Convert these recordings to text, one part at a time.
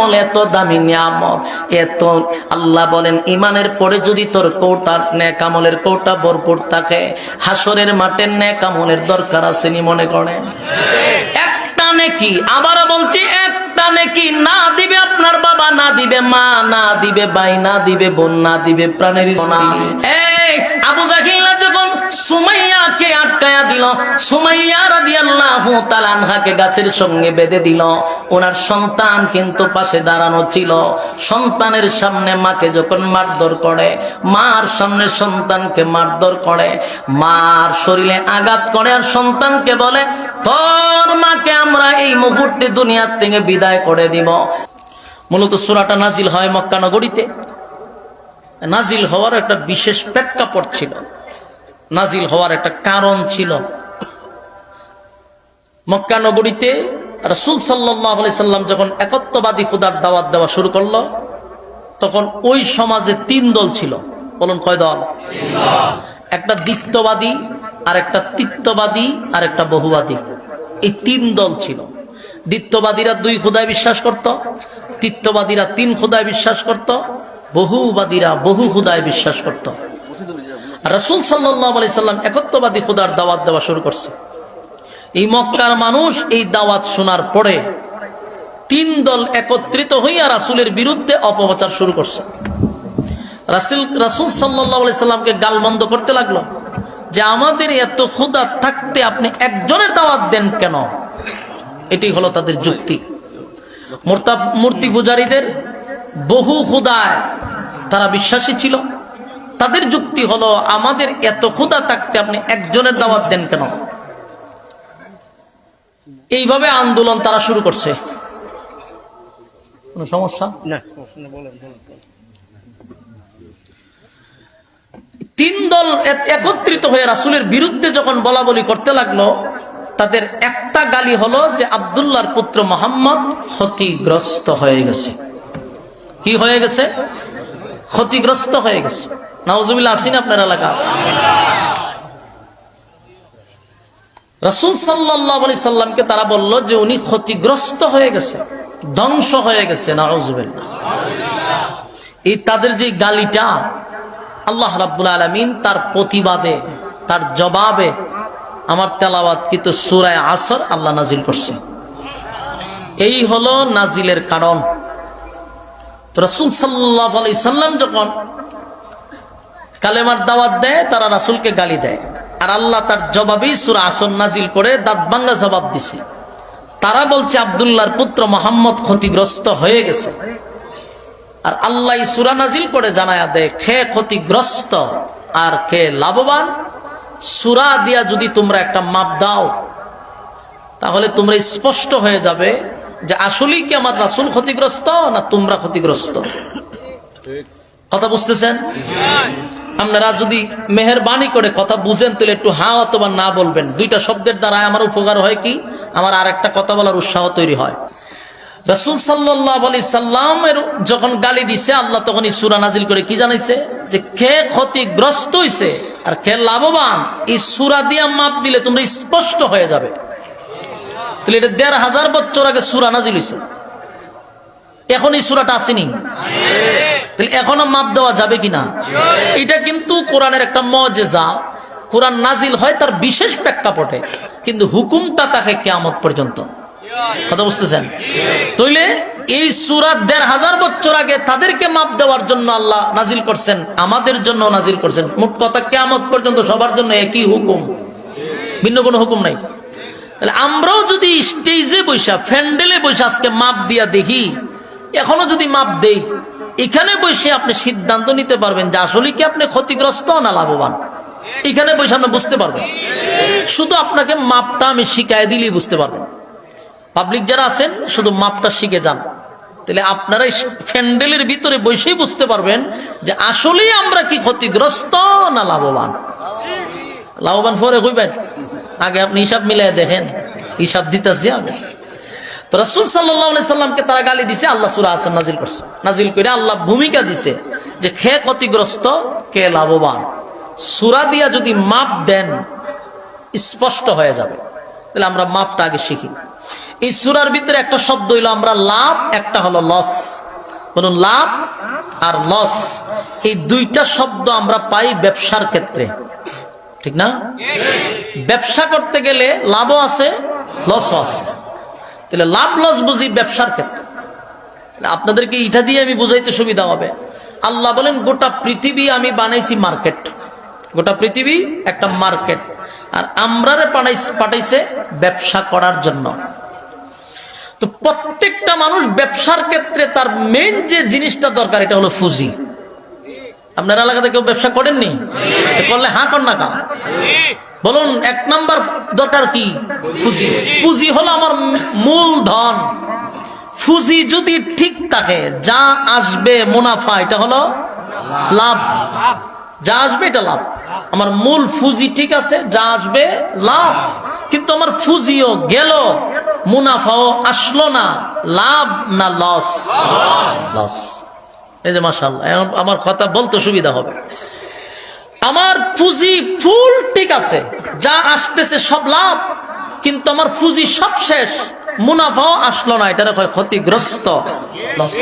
আমল, এত দামি নিয়ামত, এত আল্লাহ বলেন ইমানের পরে যদি তোর কৌটা নেক আমলের কৌটা ভরপুর থাকে, হাসরের মাঠে নেক আমলের দরকার আছে নি মনে করেন? একটা নেকি, আবার বলছি একটা নেকি না দিবে আপনার বাবা, না দিবে মা, না দিবে ভাই, না দিবে বোন, না দিবে প্রাণের স্ত্রী। এই আবু জাহিল যখন সুমাইয়াকে আটকায়া দিল, সুমাইয়া রাদিয়াল্লাহু তাআলা আনহাকে গাছের সঙ্গে বেঁধে দিল, ওনার সন্তান কিন্তু পাশে দাঁড়ানো ছিল। সন্তানের সামনে মাকে যখন মারধর করে, মার সামনে সন্তানকে মারধর করে, মার শরীরে আঘাত করে, আর সন্তানকে বলে তোর মাকে আমরা এই মুহূর্তে দুনিয়ার থেকে বিদায় করে দিব। মূলত সূরাটা নাজিল হয় মক্কা নগরীতে। নাজিল হওয়ার একটা বিশেষ প্রেক্ষাপট ছিল, নাজিল হওয়ার একটা কারণ ছিল। মক্কা নগরীতে রাসূল সাল্লাল্লাহু আলাইহি সাল্লাম যখন একত্ববাদী খোদার দাওয়াত দেওয়া শুরু করলো, তখন ওই সমাজে তিন দল ছিল। বলুন কয় দল? একটা দ্বিত্ববাদী, আর একটা তিত্ববাদী, আর একটা বহুবাদী। এই তিন দল ছিল। দ্বিত্ববাদীরা দুই খোদায় বিশ্বাস করত, তিত্ববাদীরা তিন খোদায় বিশ্বাস করত, বহুবাদীরা বহু খোদায় বিশ্বাস করত। রাসূল সাল্লাল্লাহু আলাইহি সাল্লাম একত্ববাদী খোদার দাওয়াত দেওয়া শুরু করছে। এই মক্কার মানুষ এই দাওয়াত শোনার পরে তিন দল একত্রিত হইয়া রাসূলের বিরুদ্ধে অপপ্রচার শুরু করছে। রাসূল সাল্লাল্লাহু আলাইহি সাল্লামকে গালমন্দ করতে লাগলো যে আমাদের এত খোদা থাকতে আপনি একজনের দাওয়াত দেন কেন? এটি হলো তাদের যুক্তি। মূর্তি পূজারীদের বহু খোদায় তারা বিশ্বাসী ছিল। তাদের যুক্তি হলো আমাদের এত খোদা থাকতে আপনি একজনের দাওয়াত দেন কেন? এইভাবে আন্দোলন তারা শুরু করছে। কোনো সমস্যা না? তিন দল একত্রিত হয়ে রাসূলের বিরুদ্ধে যখন বলাবলি করতে লাগলো, তাদের একটা গালি হলো যে আব্দুল্লাহর পুত্র মুহাম্মদ ক্ষতিগ্রস্ত হয়ে গেছে। কি হয়ে গেছে? ক্ষতিগ্রস্ত হয়ে গেছে। নাউজুবিল্লাহ আছেন আপনার এলাকা? রাসূল সাল্লাল্লাহু আলাইহি সাল্লামকে তারা বলল যে উনি ক্ষতিগ্রস্ত হয়ে গেছে, ধ্বংস হয়ে গেছে। নাউজুবিল্লাহ। এই তাদের যে গালিটা, আল্লাহ রাব্বুল আলামিন তার প্রতিবাদে, তার জবাবে আমার তেলাওয়াতকৃত সূরা আসর আল্লাহ নাজিল করছে। এই হলো নাজিলের কারণ। তো রাসূল সাল্লাল্লাহু আলাইহি সাল্লাম যখন কালেমার দাওয়াত দেয়, তারা রাসূলকে গালি দেয়, আর আল্লাহ তার জবাবেই সূরা আসর নাজিল করে দাঁত ভাঙ্গা জবাব দিছে। তারা বলছে আব্দুল্লাহর পুত্র মুহাম্মদ ক্ষতিগ্রস্ত হয়ে গেছে, আর আল্লাহ সূরা নাজিল করে জানায়া দেয় কে ক্ষতিগ্রস্ত আর কে লাভবান। সূরা দিয়া যদি তোমরা একটা মাপ দাও, তাহলে তোমরা স্পষ্ট হয়ে যাবে যে আসলেই কি আমার রাসূল ক্ষতিগ্রস্ত না তোমরা ক্ষতিগ্রস্ত। কথা বুঝতেছেন? আপনারা যদি মেহেরবানি করে কথা বুঝেন তাহলে একটু হ্যাঁ অথবা না বলবেন। দুইটা শব্দের দ্বারা আমার উপকার হয় কি, আমার আর একটা কথা বলার উৎসাহ তৈরি হয়। রাসূল সাল্লাল্লাহু আলাইহি সাল্লামের যখন গালি দিছে, আল্লাহ তখন এই সূরা নাজিল করে কি জানাইছে যে কে ক্ষতিগ্রস্ত হইছে আর কে লাভবান। এই সূরা দিয়া মাপ দিলে তোমরা স্পষ্ট হয়ে যাবে। তাহলে এটা ১৫০০ বছর আগে সূরা নাজিল হইছে, এখন এই সূরাটা আসেনি, তাহলে এখনো মাপ দেওয়া যাবে কিনা? এটা কিন্তু কোরআনের একটা মুজিজা। কোরআন নাজিল হয় তার বিশেষ প্রেক্ষাপটে, কিন্তু হুকুমটা থাকে কিয়ামত পর্যন্ত। কথা বুঝতেছেন? তাইলে এই সূরা ১৫০০ বছর আগে তাদেরকে মাপ দেওয়ার জন্য আল্লাহ নাজিল করছেন, আমাদের জন্য নাজিল করছেন। মোট কথা কিয়ামত পর্যন্ত সবার জন্য একই হুকুম, ভিন্ন কোনো হুকুম নাই। তাহলে আমরাও যদি স্টেজে বৈশা, ফ্যান্ডেলে বৈশা আজকে মাপ দিয়া দেখি, এখনো যদি মাপ দেই, এখানে বসে আপনি সিদ্ধান্ত নিতে পারবেন যে আসলে কি আপনি ক্ষতিগ্রস্ত না লাভবান। এখানে বসে আপনি বুঝতে পারবেন। শুধু আপনাকে মাপটা আমি শিখাই দিলেই বুঝতে পারবেন। পাবলিক যারা আছেন শুধু মাপটা শিখে যান, তাহলে আপনারা ফ্যান্ডেলের ভিতরে বসেই বুঝতে পারবেন যে আসলেই আমরা কি ক্ষতিগ্রস্ত না লাভবান। লাভবান পরে কইবেন, আগে আপনি হিসাব মিলাই দেখেন। হিসাব দিতেছি আমি। তো রাসূল সাল্লাল্লাহু আলাইহি সাল্লামকে তারা গালি দিছে, আল্লাহ সূরা আসর নাজিল করছে। নাজিল করে আল্লাহ ভূমিকা দিছে যে কে ক্ষতিগ্রস্ত কে লাভবান। সূরা দিয়া যদি মাপ দেন স্পষ্ট হয়ে যাবে। তাহলে আমরা মাপটা আগে শিখি। এই সূরার ভিতরে একটা শব্দ হইলো আমরা লাভ, একটা হলো লস। বলুন লাভ আর লস, এই দুইটা শব্দ আমরা পাই ব্যবসার ক্ষেত্রে, ঠিক না? ব্যবসা করতে গেলে লাভও আছে লসও আছে। তাহলে লাভ লস বুঝি ব্যবসার ক্ষেত্রে। আপনাদেরকে এটা দিয়ে আমি বুঝাইতে সুবিধা হবে। আল্লাহ বলেন গোটা পৃথিবী আমি বানাইছি মার্কেট, গোটা পৃথিবী একটা মার্কেট, আর আমরারে পাঠাইছে ব্যবসা করার জন্য। তো প্রত্যেকটা মানুষ ব্যবসার ক্ষেত্রে তার মেইন যে জিনিসটা দরকার এটা হলো পুঁজি। আপনার এলাকাতে কেউ ব্যবসা করেননি? করলে হাঁ কর না কা বলুন। এক নাম্বার দরকার কি? পুঁজি। পুঁজি হলো আমার মূল ধন। পুঁজি যদি ঠিক থাকে, যা আসবে মুনাফা, এটা হলো লাভ। যা আসবে এটা লাভ। আমার মূল পুঁজি ঠিক আছে, যা আসবে লাভ। কিন্তু আমার পুঁজিও গেল, মুনাফাও আসলো না, লাভ না লস? লস। এই যে মাশাআল্লাহ, আমার কথা বলতে সুবিধা হবে। আমার পুঁজি ফুল ঠিক আছে, যা আসতেছে সব লাভ, কিন্তু আমার পুঁজি সব শেষ, মুনাফাও আসলো না, এটা হয় ক্ষতিগ্রস্ত, লস।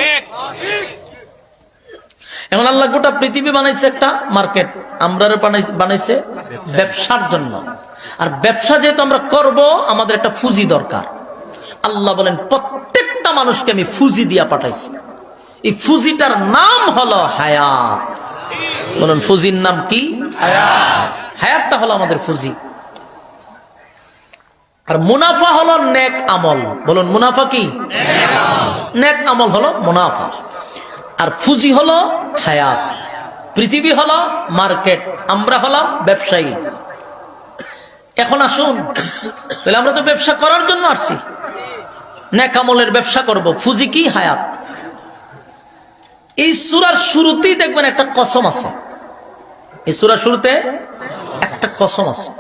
এখন আল্লাহ গোটা পৃথিবী বানাইছে একটা মার্কেট, আমরা বানাইছে ব্যবসার জন্য। আর ব্যবসা যেহেতু আমরা করব, আমাদের একটা পুঁজি দরকার। আল্লাহ বলেন প্রত্যেকটা মানুষকে আমি পুঁজি দিয়া পাঠাইছি। এই পুঁজিটার নাম হলো হায়াত। বলুন পুঁজির নাম কি? হায়াত। হায়াতটা হলো আমাদের পুঁজি। আর মুনাফা হলো নেক আমল। বলুন মুনাফা কি? নেক আমল হলো মুনাফা। আর পুঁজি হলো হায়াত। পৃথিবী হলো মার্কেট, আমরা হলাম ব্যবসায়ী। এখন আসুন, তাহলে আমরা তো ব্যবসা করার জন্য আসছি, নেক আমলের ব্যবসা করব। পুঁজি কি? হায়াত। এই সূরার শুরুতেই দেখবেন একটা কসম আছে। এই সূরার শুরুতে একটা কসম আছে,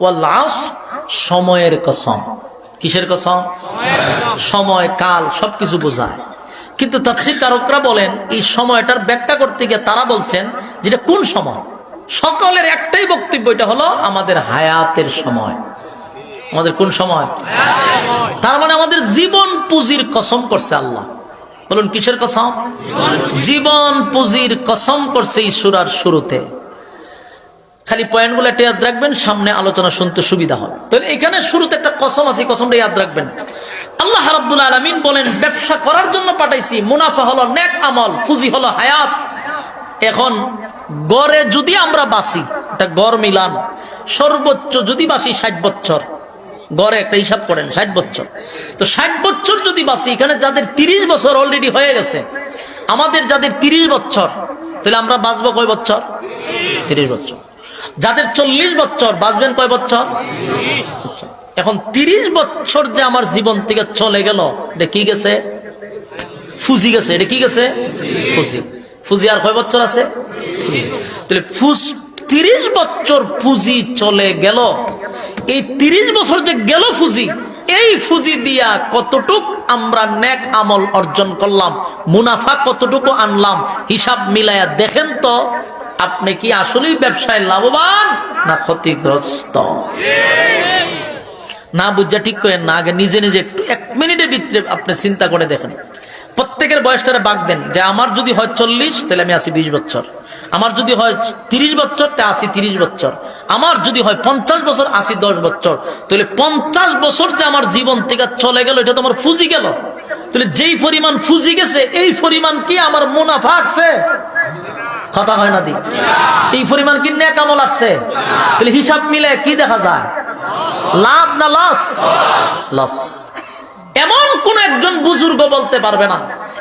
ওয়াল আসর, সময়ের কসম। কিসের কসম? সময়, কাল সবকিছু বোঝায়। কিন্তু তাফসীর কারকরা বলেন এই সময়টার ব্যাখ্যা করতে গিয়ে তারা বলছেন যেটা কোন সময়? সকলের একটাই বক্তব্য, এটা হলো আমাদের হায়াতের সময়। আমাদের কোন সময়? তার মানে আমাদের জীবন পুঁজির কসম করছে আল্লাহ। বলুন কিসের কসম? জীবন পুঁজির কসম করছে এই সূরার শুরুতে। খালি পয়েন্টগুলো একটা ইয়াদ রাখবেন, সামনে আলোচনা শুনতে সুবিধা হবে। তো এখানে শুরুতে একটা কসম আছে, কসমটা ইয়াদ রাখবেন। আল্লাহ রাব্বুল আলামিন বলেন ব্যবসা করার জন্য পাঠাইছি, মুনাফা হলো নেক আমল, পুঁজি হলো হায়াত। এখন গড়ে যদি আমরা বাঁচি, এটা গড় মিলান, সর্বোচ্চ যদি বাঁচি 60 বছর, গড়ে একটা হিসাব করেন 60 বছর। তো 60 বছর যদি বাঁচি, এখানে যাদের 30 বছর অলরেডি হয়ে গেছে, আমাদের যাদের 30 বছর, তাহলে আমরা বাঁচবো কয় বছর? 30 বছর। যাদের 40 বছর, বাঁচবেন কয় বছর? এখন 30 বছর যে আমার জীবন থেকে চলে গেল, এটা কি গেছে? পুঁজি গেছে। এটা কি গেছে? পুঁজি। পুঁজি আর কয় বছর আছে? তাহলে 30 বছর পুঁজি চলে গেল। এই 30 বছর যে গেল পুঁজি, এই পুঁজি দিয়া কতটুক আমরা নেক আমল অর্জন করলাম, মুনাফা কতটুকু আনলাম, হিসাব মিলায়া দেখেন তো আপনি কি আসলেই ব্যবসায় লাভবান না ক্ষতিগ্রস্ত? না বুঝা ঠিক করেন না, আগে নিজে নিজে একটু 1 মিনিটের ভিতরে আপনি চিন্তা করে দেখেন। প্রত্যেকের বয়সটারে বাগ দেন, যে আমার যদি হয় 40, তাহলে আমি আছি 20 বছর। আমার যদি হয় 30 বছর, তা আছি 30 বছর। আমার যদি হয় 50 বছর, আছি 10 বছর। তাহলে 50 বছর যে আমার জীবন থেকে চলে গেল, এটা তো আমার পুঁজি গেল। তাহলে যেই পরিমাণ পুঁজি গেছে, এই পরিমাণ কি আমার মুনাফা আসছে? কথা হয় না দি? এই পরিমাণ কি নেক আমল আসছে? তাহলে হিসাব মিলে কি দেখা যায়? লাভ না লস? লস। এমন কোন একজন বুজুর্গ বলতে পারবে না,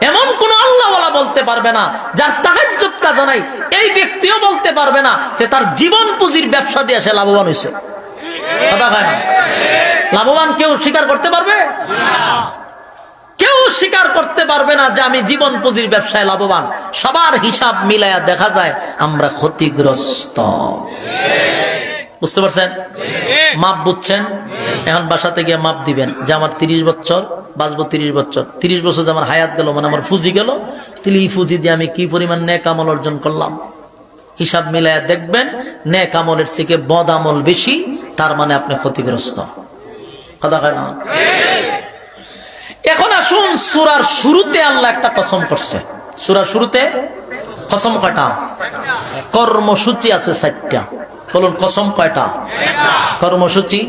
এমন কোন আল্লাহওয়ালা বলতে পারবে না, যার তাহাজ্জুদ কাজা নাই, এই ব্যক্তিও বলতে পারবে না যে তার জীবন পুঁজির ব্যবসা দিয়ে সে লাভবান হয়েছে। কথা হয় না? লাভবান কেউ স্বীকার করতে পারবে? কেউ স্বীকার করতে পারবে না যে আমি জীবন পুঁজির ব্যবসায় লাভবান। সবার হিসাব মিলায়া দেখা যায় আমরা ক্ষতিগ্রস্ত। বুঝতে পারছেন? মাপ বুঝছেন? এখন বাসাতে গিয়ে মাপ দিবেন যে আমার 30 বছর বাঁচবো, 30 বছর, 30 বছর যে আমার হায়াত গেল, মানে আমার পুঁজি গেল, তাহলে এই পুঁজি দিয়ে আমি কি পরিমাণ নেক আমল অর্জন করলাম। হিসাব মিলায়া দেখবেন নেক আমলের থেকে বদ আমল বেশি, তার মানে আপনি ক্ষতিগ্রস্ত। কথা হয় না? এখন আসুন সূরার শুরুতে আল্লাহ একটা কসম করছে। সূরার শুরুতে কসম কয়টা? কর্মসূচি আছে 4টা। বলুন কসম কয়টা? কর্মসূচি।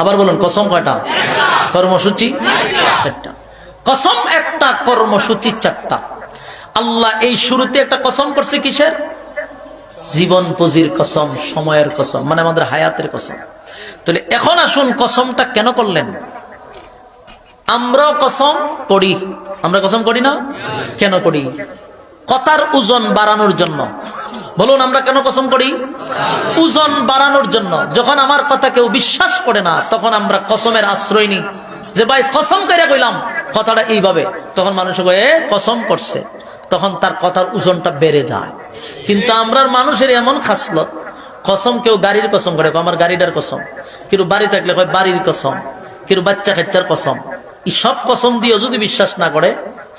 আবার বলুন কসম কয়টা? কর্মসূচি 4টা। কসম একটা, কর্মসূচি 4টা। আল্লাহ এই শুরুতে একটা কসম করছে কিসের? জীবন পুঁজির কসম, সময়ের কসম, মানে আমাদের হায়াতের কসম। তাহলে এখন আসুন কসমটা কেন করলেন? আমরাও কসম করি, আমরা কসম করি না? কেন করি? কথার ওজন বাড়ানোর জন্য। বলুন আমরা কেন কসম করি? ওজন বাড়ানোর জন্য। যখন আমার কথা কেউ বিশ্বাস করে না, তখন আমরা কসমের আশ্রয় নিই, যে ভাই কসম করে কইলাম কথাটা এইভাবে। তখন মানুষ কয় এ কসম করছে, তখন তার কথার ওজনটা বেড়ে যায়। কিন্তু আমরার মানুষের এমন খাসলত, কসম কেউ গাড়ির কসম করে, আমার গাড়িটার কসম, কেউ বাড়ি থাকলে কয় বাড়ির কসম, কেউ বাচ্চা কাচ্চার কসম। এই সব কসম দিয়েও যদি বিশ্বাস না করে,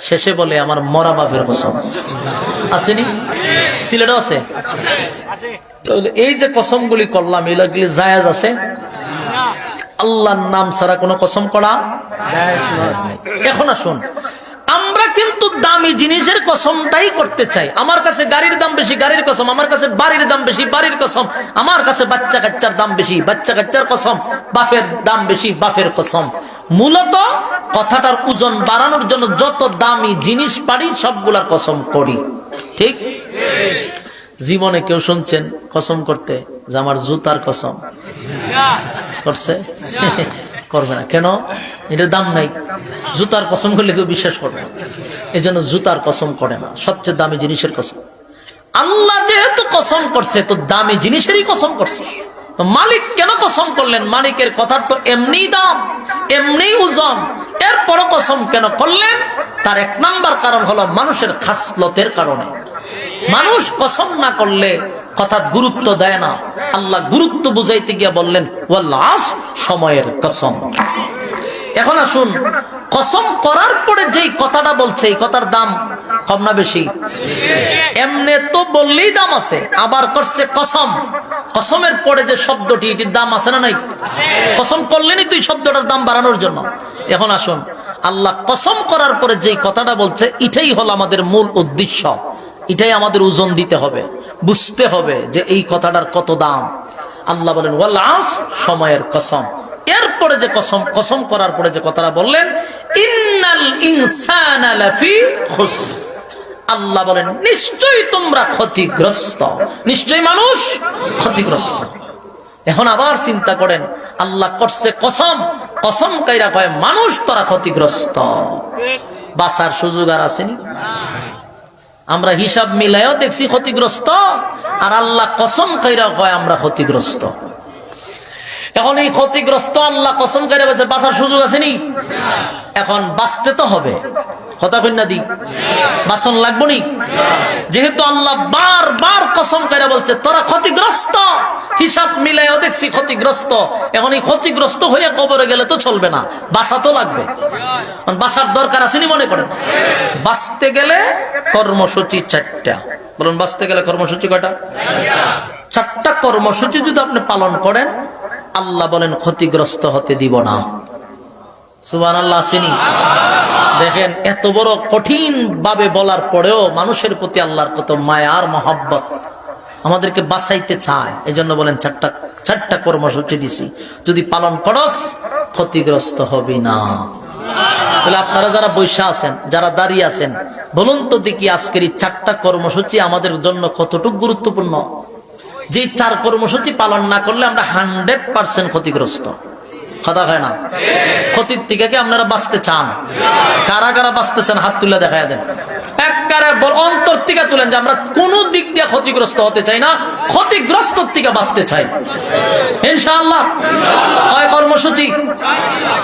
শেষে বলে আমার মরা বাপের কসম। আসেনি? সিলেটও আছে। এই যে কসমগুলি করলাম, এগুলি জায়েজ আছে? আল্লাহর নাম ছাড়া কোনো কসম করা জায়েজ নেই। এখন আসুন, আমরা কিন্তু দামি জিনিসের কসমটাই করতে চাই। আমার কাছে গাড়ির দাম বেশি, গাড়ির কসম। আমার কাছে বাড়ির দাম বেশি, বাড়ির কসম। আমার কাছে বাচ্চা কাচ্চার দাম বেশি, বাচ্চা কাচ্চার কসম। বাপের দাম বেশি, বাপের কসম। মূলত কথাটার ওজন বাড়ানোর জন্য যত দামি জিনিস পারি সবগুলা কসম করি। ঠিক? জীবনে কেউ শুনছেন কসম করতে যে আমার জুতার কসম করছে? করবে না। কেন? এটার দাম নাই। জুতার কসম করলে কেউ বিশ্বাস করবে না, এই জন্য জুতার কসম করে না। সবচেয়ে দামি জিনিসের কসম। আল্লাহ যেহেতু কসম করছে, তো দামি জিনিসেরই কসম করছে। তো মালিক কেন কসম করলেন? মালিকের কথার তো এমনি দাম, এমনি ওজন, এরপরও কসম কেন করলেন? তার 1 নাম্বার কারণ হলো মানুষের খাসলতের কারণে। মানুষ কসম না করলে কথার গুরুত্ব দেয় না। আল্লাহ গুরুত্ব বুঝাইতে গিয়ে বললেন ওয়াল আসর, সময়ের কসম। এখন আসুন, কসম করার পরে যেই কথাটা বলছে, এই কথার দাম কম না বেশি? এমনি তো বললেই দাম আছে, আবার করছে কসম। কসমের পরে যে শব্দটি, এটির দাম আছে না নাই? কসম করলেনই তুই শব্দটার দাম বাড়ানোর জন্য। এখন আসুন, আল্লাহ কসম করার পরে যেই কথাটা বলছে, এটাই হলো আমাদের মূল উদ্দেশ্য। এটাই আমাদের ওজন দিতে হবে, বুঝতে হবে যে এই কথাটার কত দাম। আল্লাহ বলেন ওয়াল আসর, সময়ের কসম। এরপরে যে কসম, কসম করার পরে যে কথাটা বললেন ইন্নাল ইনসানা লাফি খুসর, আল্লাহ বলেন নিশ্চয়ই তোমরা ক্ষতিগ্রস্ত, নিশ্চয়ই মানুষ ক্ষতিগ্রস্ত। এখন আবার চিন্তা করেন, আল্লাহ করছে কসম, কসম কাইরা কয় মানুষ তোরা ক্ষতিগ্রস্ত। বাঁচার সুযোগ আর আসেনি? আমরা হিসাব মিলাইও দেখছি ক্ষতিগ্রস্ত, আর আল্লাহ কসম কাইরা কয় আমরা ক্ষতিগ্রস্ত। এখন এই ক্ষতিগ্রস্ত আল্লাহ কসম করে বলছে বাঁচার সুযোগ আসেনি? এখন বাঁচতে তো হবে, কথা কন্যা দি, বাঁচন লাগবো নি? যেহেতু আল্লাহ বারবার কসম করে বলছে তোরা ক্ষতিগ্রস্ত, হিসাব মিলাইও দেখছি ক্ষতিগ্রস্ত। এখন এই ক্ষতিগ্রস্ত হয়ে কবরে গেলে তো চলবে না, বাঁচা তো লাগবে। বাঁচার দরকার আসেনি মনে করেন? বাঁচতে গেলে কর্মসূচি 4টা। বলুন বাঁচতে গেলে কর্মসূচি কয়টা? 4টা কর্মসূচি যদি আপনি পালন করেন, আল্লাহ বলেন ক্ষতিগ্রস্ত হতে দিব না। সুবহানাল্লাহ আসেনি? দেখেন, এত বড় কঠিন ভাবে বলার পরেও মানুষের প্রতি আল্লাহর কত মায়া আর মহব্বত, আমাদেরকে বাঁচাইতে চায়। এই জন্য বলেন 4টা কর্মসূচি দিছি, যদি পালন করস ক্ষতিগ্রস্ত হবি না। তাহলে আপনারা যারা বৈশা আছেন, যারা দাঁড়িয়ে আছেন, বলুন তো দেখি আজকের এই 4টা কর্মসূচি আমাদের জন্য কতটুকু গুরুত্বপূর্ণ। যে 4 কর্মসূচি পালন না করলে আমরা 100% ক্ষতিগ্রস্ত। কথা হয় না? ক্ষতির থেকে কি আপনারা বাঁচতে চান? কারা কারা বাঁচতে চান হাত তুলে দেখায় দেন। একবারে অন্তর থেকে তুলেন যে আমরা কোন দিক দিয়ে ক্ষতিগ্রস্ত হতে চাই না, ক্ষতিগ্রস্ত থেকে বাঁচতে চাই ইনশাআল্লাহ। কয় কর্মসূচি?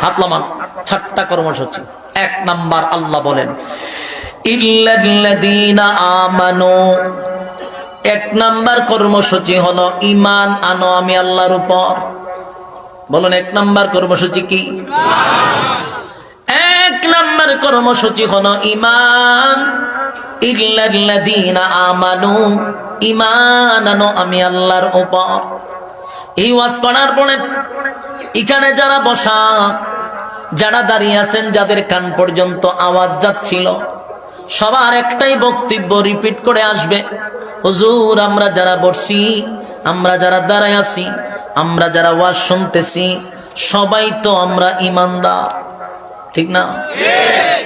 হাত লামান। 4টা কর্মসূচি। 1 নাম্বার, আল্লাহ বলেন ইল্লাল্লাযীনা আমানু। 1 নাম্বার কর্মসূচি হলো ঈমান আনো আমি আল্লাহর উপর। বলুন 1 নাম্বার কর্মসূচি কি? 1 নাম্বার কর্মসূচি হলো ঈমান। ইল্লাল্লাযীনা আমানু, ঈমান আনো আমি আল্লাহর উপর। এই ওয়াজ করার পরে এখানে যারা বসা, যারা দাঁড়িয়ে আছেন, যাদের কান পর্যন্ত আওয়াজ যাচ্ছিল, সবার একটাই বক্তব্য রিপিট করে আসবে, হুজুর আমরা যারা বসছি, আমরা যারা দাঁড়ায় আছি, আমরা যারা ওয়াজ শুনতেছি, সবাই তো আমরা ইমানদার, ঠিক না?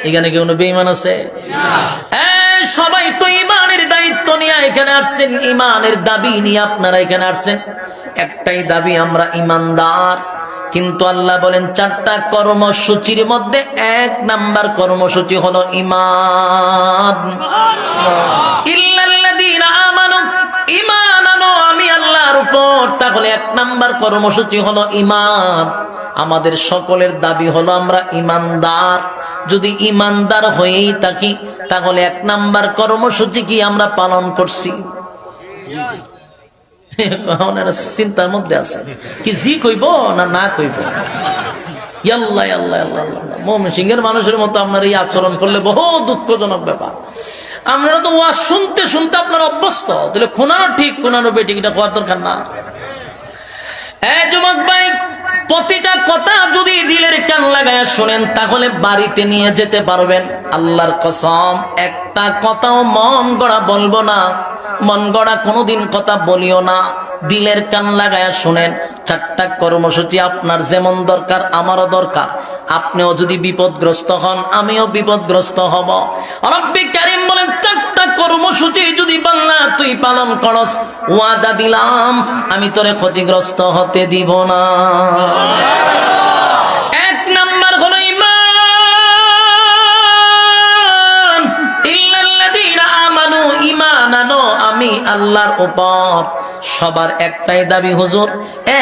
এখানে কেউ বেঈমান আছে? সবাই তো ইমানের দায়িত্ব নিয়ে এখানে আসছেন, ইমানের দাবি নিয়ে আপনারা এখানে আসছেন। একটাই দাবি, আমরা ইমানদার। কিন্তু আল্লাহ বলেন 4টা কর্মসূচির মধ্যে 1 নাম্বার কর্মসূচি হলো ঈমান। ইল্লাল্লাযীনা আমানু, ঈমান আনো আমি আল্লাহর উপর। তাহলে 1 নাম্বার কর্মসূচি হলো ঈমান। আমাদের সকলের দাবি হলো আমরা ইমানদার। যদি ইমানদার হয়েই থাকি তাহলে 1 নাম্বার কর্মসূচি কি আমরা পালন করছি? চিন্তার মধ্যে আছে কি, জি কইব না না কইব? আল্লাহ আল্লাহ আল্লাহ আল্লাহ। মুমিন সিংহের মানুষের মতো আপনার এই আচরণ করলে বহু দুঃখজনক ব্যাপার। আপনারা তো ওয়াজ শুনতে শুনতে আপনার অভ্যস্ত, তাহলে খুনানো ঠিক খুনানো বেঠিক এটা হওয়ার দরকার না। যুবক ভাই, প্রতিটা কথা যদি দিলের কান লাগায় শুনেন তাহলে বাড়িতে নিয়ে যেতে পারবেন। আল্লাহর কসম, একটা কথাও মন গড়া বলবো না, মন গড়া কোনোদিন কথা বলিও না। দিলের কান লাগায় শুনেন। 4টা কর্মসূচি আপনার যেমন দরকার আমারও দরকার। আপনিও যদি বিপদগ্রস্ত হন আমিও বিপদগ্রস্ত হব। রব্বি কারীম বলেন 4টা কর্মসূচি যদি বান্দা তুই পালন করস, ওয়াদা দিলাম আমি তোরে ক্ষতিগ্রস্ত হতে দিব না। 1 নাম্বার হলো ঈমান। ইল্লাল্লাযীনা আমানু, ঈমান আনো আমি আল্লাহর উপর। সবার একটাই দাবি, হুজুর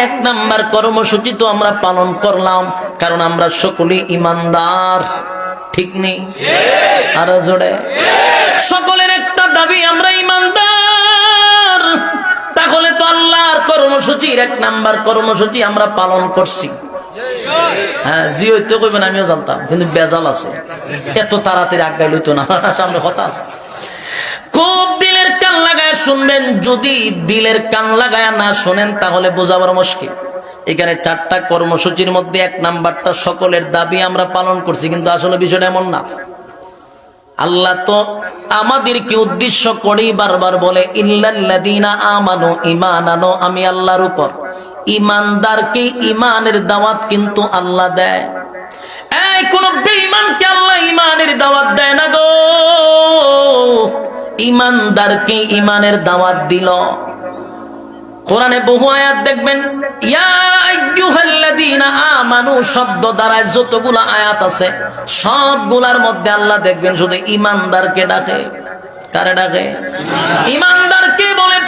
1 নাম্বার কর্মসূচি তো আমরা পালন করলাম, কারণ আমরা সকলেই ইমানদার, ঠিক নেই? আর জোরে সকলের একটা দাবি, আমরা ইমানদার। তাহলে তো আল্লাহর কর্মসূচির 1 নাম্বার কর্মসূচি আমরা পালন করছি। হ্যাঁ, জি হইতে কইবেন, আমিও জানতাম, কিন্তু বেজাল আছে, এত তাড়াতাড়ি আজ্ঞা লইতো না, সামনে কথা আছে। খুব দিলের কান লাগায় শুনবেন। যদি দিলের কান লাগায় না শুনেন তাহলে বোঝাবার মুশকিল। এখানে 4টা কর্মসূচির মধ্যে 1 নাম্বারটা সকলের দাবি আমরা পালন করছি, কিন্তু আসলে বিষয়টা এমন না। আল্লাহ তো আমাদেরকে উদ্দেশ্য করেই বারবার বলে ইল্লাল্লাযীনা আমানু, ঈমান আনো আমি আল্লাহর উপর। ঈমানদারকে ঈমানের দাওয়াত কিন্তু আল্লাহ দেয়। এই কোন বেঈমানকে আল্লাহ ঈমানের দাওয়াত দেয় না গো। ঈমানদারকে ঈমানের দাওয়াত দিল। কোরআনে বহু আয়াত দেখবেন, ইয়া আইয়ুহাল্লাযীনা আমানু শব্দ দ্বারা যতগুলা আয়াত আছে সবগুলার মধ্যে আল্লাহ দেখবেন শুধু ঈমানদারকে ডাকে। কারে ডাকে? ঈমানদারকে বলে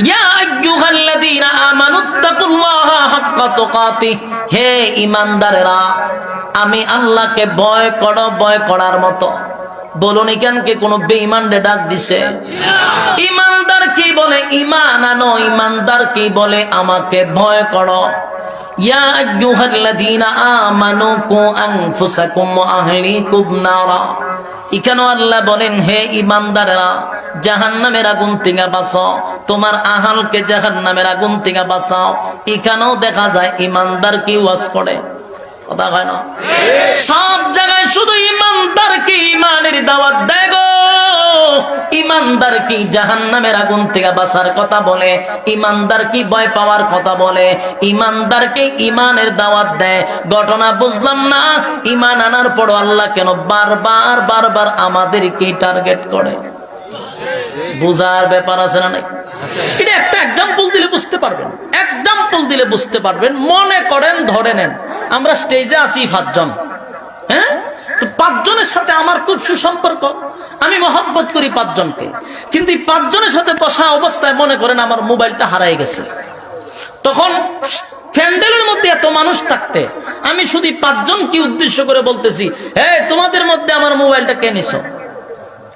ইয়া আইয়ুহাল্লাযীনা আমানুত্তাকুল্লাহা হাক্কা তুকাতিহ, হে ঈমানদারেরা আমি আল্লাহকে ভয় করো, ভয় করার মতো। বলুন এখানকে কোন বেঈমানরে ডাক দিছে? ঈমানদার কি বলে ঈমান আনো, ঈমানদার কি বলে আমাকে ভয় করো। ইয়া আইয়ুহাল্লাযীনা আমানু কু আনফুসাকুম ওয়া আহলিকুম নারা। এখানেও আল্লাহ বলেন হে ঈমানদাররা জাহান্নামের আগুন থেকে বাঁচাও, তোমার আহলকে জাহান্নামের আগুন থেকে বাঁচাও। এখানেও দেখা যায় ঈমানদার কি ওয়াজ করে, কথা হয় না? সব জায়গায় শুধু ঈমানদার কি ঈমানের দাওয়াত দেয় গো। ঈমানদার কি জাহান্নামের আগুন থেকে বাঁচার কথা বলে, ঈমানদার কি ভয় পাওয়ার কথা বলে, ঈমানদার কি ঈমানের দাওয়াত দেয়। ঘটনা বুঝলাম না, ঈমান আনার পর আল্লাহ কেন বারবার বারবার আমাদেরকে টার্গেট করে? বুঝার ব্যাপার আছে না নাই? এটা একটা এক্সাম্পল দিলে বুঝতে পারবেন, এক্সাম্পল দিলে বুঝতে পারবেন। মনে করেন ধরে নেন আমরা স্টেজে আছি 5 জন, হ্যাঁ, তো 5 জনের সাথে আমার খুব সুসম্পর্ক, আমি মহব্বত করি 5 জনকে, কিন্তু এই 5 জনের সাথে বসা অবস্থায় মনে করেন আমার মোবাইলটা হারাই গেছে। তখন প্যান্ডেলের মধ্যে এত মানুষ থাকতে আমি শুধু 5 জনকে উদ্দেশ্য করে বলতেছি, হে তোমাদের মধ্যে আমার মোবাইলটা কে নিছো?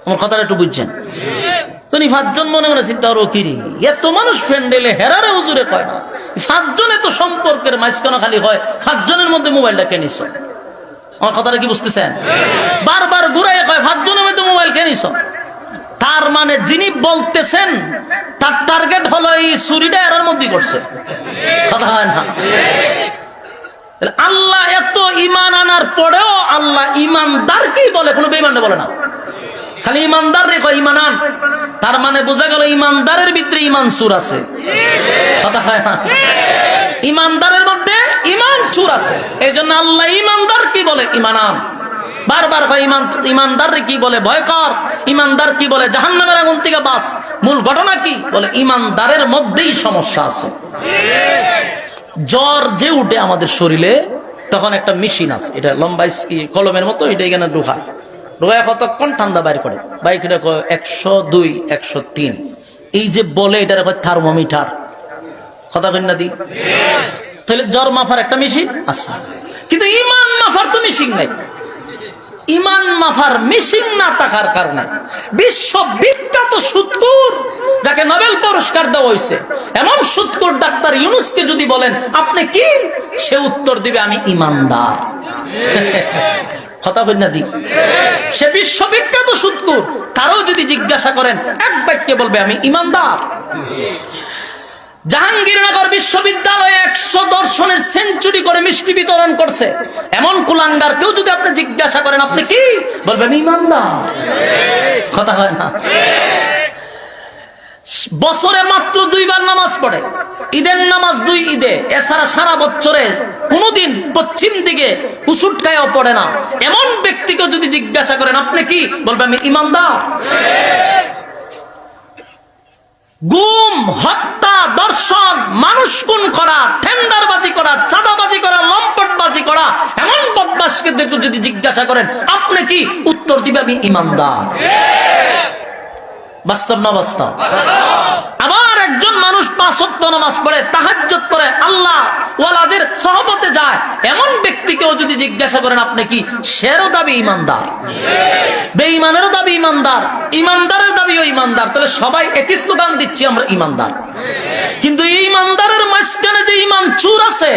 আমার কথাটা একটু বুঝছেন? তুমি 5 জন মনে মনে চিন্তা করো কিরি এত মানুষ প্যান্ডেলে হেরারে হুজুরে কয় না, 5 জনে তো সম্পর্কের মাঝখানে খালি হয়, 5 জনের মধ্যে মোবাইলটা কে নিছো? আমার কথাটা কি বুঝতেছেন? বারবার ঘুরাই কয় 5 জনের মধ্যে মোবাইল কে নিছো। তার মানে যিনি বলতেছেন তার টার্গেট হলো এই চুরিটা এর মধ্যে করছে, কথা হয় না? আল্লাহ এত ইমান আনার পরেও আল্লাহ ইমানদারকেই বলে, কোনো বেঈমানকে বলে না। খালি ইমানদার রেখো ইমান আন, তার মানে বোঝা গেল ইমানদারের ভিতরে ইমান চুর আছে। কথা হয় না? ইমানদারের মধ্যে ইমান চুর আছে, এই জন্য আল্লাহ ইমানদার কি বলে ইমান আন। বারবার হয় ইমানদার কি বলে ভয় কর, ইমানদার কি বলে জাহান্নামের আগুন থেকে বাঁচ। মূল ঘটনা কি বলে, ইমানদারের মধ্যেই সমস্যা আছে। জ্বর যে উঠে আমাদের শরীরে, তখন একটা মেশিন আছে, এটা লম্বা কলমের মতো, এটা এখানে ঢোকায় কতক্ষণ ঠান্ডা বাইর করে, বাইর করে 102 103, এই যে বলে এটা থার্মোমিটার। কথা কই না দি? তাহলে জ্বর মাফার একটা মেশিন আছে, কিন্তু ইমান মাফার তো মেশিন নাই। ইমান মাফার মেশিন না থাকার কারণে বিশ্ববিখ্যাত সুৎখোর, যাকে নোবেল পুরস্কার দেওয়া হয়েছে, এমন সুৎখোর ডাক্তার ইউনূসকে যদি বলেন আপনি কি, সে উত্তর দিবে আমি ইমানদার। কথা বল না দি? সে বিশ্ববিখ্যাত সুৎখোর, তারও যদি জিজ্ঞাসা করেন এক বাক্যে বলবে আমি ইমানদার। জাহাঙ্গীরনগর বিশ্ববিদ্যালয়ে 100 দর্শনের সেঞ্চুরি করে মিষ্টি বিতরণ করছে এমন কুলাঙ্গার কেউ যদি আপনি জিজ্ঞাসা করেন আপনি কি, বলবেন ইমানদার। কথা হয় না? বছরে মাত্র 2 বার নামাজ পড়ে, ঈদের নামাজ 2 ঈদে, এছাড়া সারা বছরে কোনদিন পশ্চিম দিকে উসুটকায়ও পড়ে না এমন ব্যক্তিকে যদি জিজ্ঞাসা করেন আপনি কি, বলবেন আমি ইমানদার। গুম, হত্যা, দর্শন, মানুষ খুন করা, টেন্ডারবাজি করা, চাঁদাবাজি করা, লম্পটবাজি করা এমন বদমাশকে যদি জিজ্ঞাসা করেন আপনি কি, উত্তর দিবে আমি ইমানদার। বাস্তব না বাস্তব? আবার একজন মানুষ 5 ওয়াক্ত নামাজ পড়ে, তাহাজ্জুদ পড়ে, আল্লাহ ওয়ালাদের সহবতে যায় এমন ব্যক্তিকেও যদি জিজ্ঞাসা করেন আপনি কি, সেরও দাবি ইমানদার। বেঈমানেরও দাবি ইমানদার, ইমানদারের দাবিও ইমানদার। তাহলে সবাই একই স্লোগান দিচ্ছি আমরা ইমানদার, কিন্তু এই ইমানদারের মাঝখানে যে ইমান চুর আছে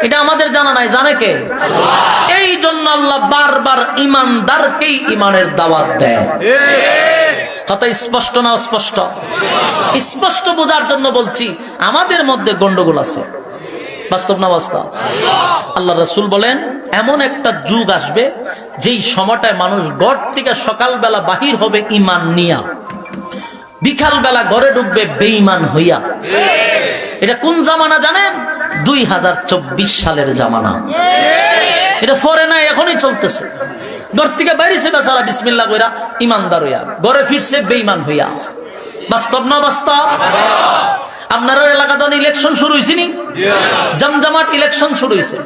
এটা আমাদের জানা নাই। জানে কে? এই জন্য আল্লাহ বারবার ইমানদারকেই ইমানের দাওয়াত দেয়। কথা স্পষ্ট না অস্পষ্ট? স্পষ্ট বোঝার জন্য বলছি, আমাদের মধ্যে গন্ডগোল আছে। বাস্তব না বাস্তব? আল্লাহ রাসূল বলেন এমন একটা যুগ আসবে যেই সময়টায় মানুষ ঘর থেকে সকালবেলা বাহির হবে ইমান নিয়া, বিকাল বেলা ঘরে ঢুকবে বেঈমান হইয়া। এটা কোন জামানা জানেন? 2024 সালের জামানা। এটা পরে নাই, এখনই চলতেছে। ঘর থেকে বাইরেছে বেচারা বিসমিল্লাহ কইরা ইমানদার হইয়া, ঘরে ফিরছে বেঈমান হইয়া। বাস্তব না বাস্তব? আপনার এলাকা তো ইলেকশন শুরু হয়েছে নি, জমজমাট ইলেকশন শুরু হয়েছে।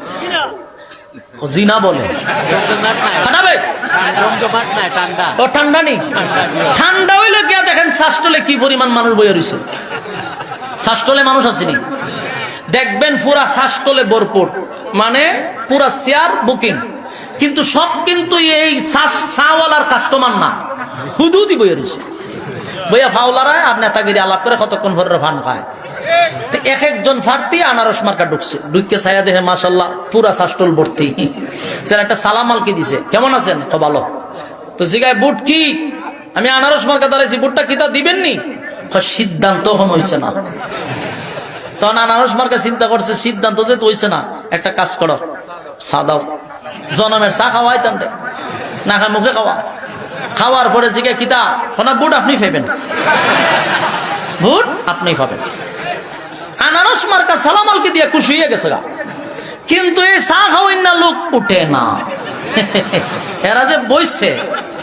জিনা বলে ও ঠান্ডা নেই, ঠান্ডা হইলে কে দেখেন শ্বাসটলে কি পরিমাণ মানুষ বইয়া রয়েছে। শ্বাসটলে মানুষ আসেনি, দেখবেন পুরা শ্বাসটলে ভরপুর, মানে পুরা চেয়ার বুকিং, কিন্তু সব কিন্তু এই চাওয়ালার কাস্টমার না, হুদুদি বইয়া রয়েছে। বইয়া ফাওলারায় আর নেতাগিরি আলাপ করে কতক্ষণ ভরে ফান খায়। এক একজন প্রার্থী আনারস মার্কা ঢুকছে, ঢুককে ছায়া দেখে মাশাল্লাহ পুরা শাসটল ভর্তি। তার একটা সালাম আলকি দিছে, কেমন আছেন? ভালো। তো জিগায় বুট কি? আমি আনারস মার্কা দাঁড়াইছি, বুটটা কি তা দিবেন নি? সিদ্ধান্ত এখন হয়েছে না। তখন আনারস মার্কা চিন্তা করছে সিদ্ধান্ত যে হয়েছে না, একটা কাজ করো, চা দাও। জনমের চা খাওয়াই তান্ডে না, খায় মুখে খাওয়া। খাওয়ার পরে জিগে কিতা কোনা, বুট আপনি পাবেন, বুট আপনি পাবেন। আনারস মার্কা সালামালকে দিয়ে খুশি হয়ে গেছে গা, কিন্তু এই চা খাওয়াই না লোক উঠে না। এরা যে বইছে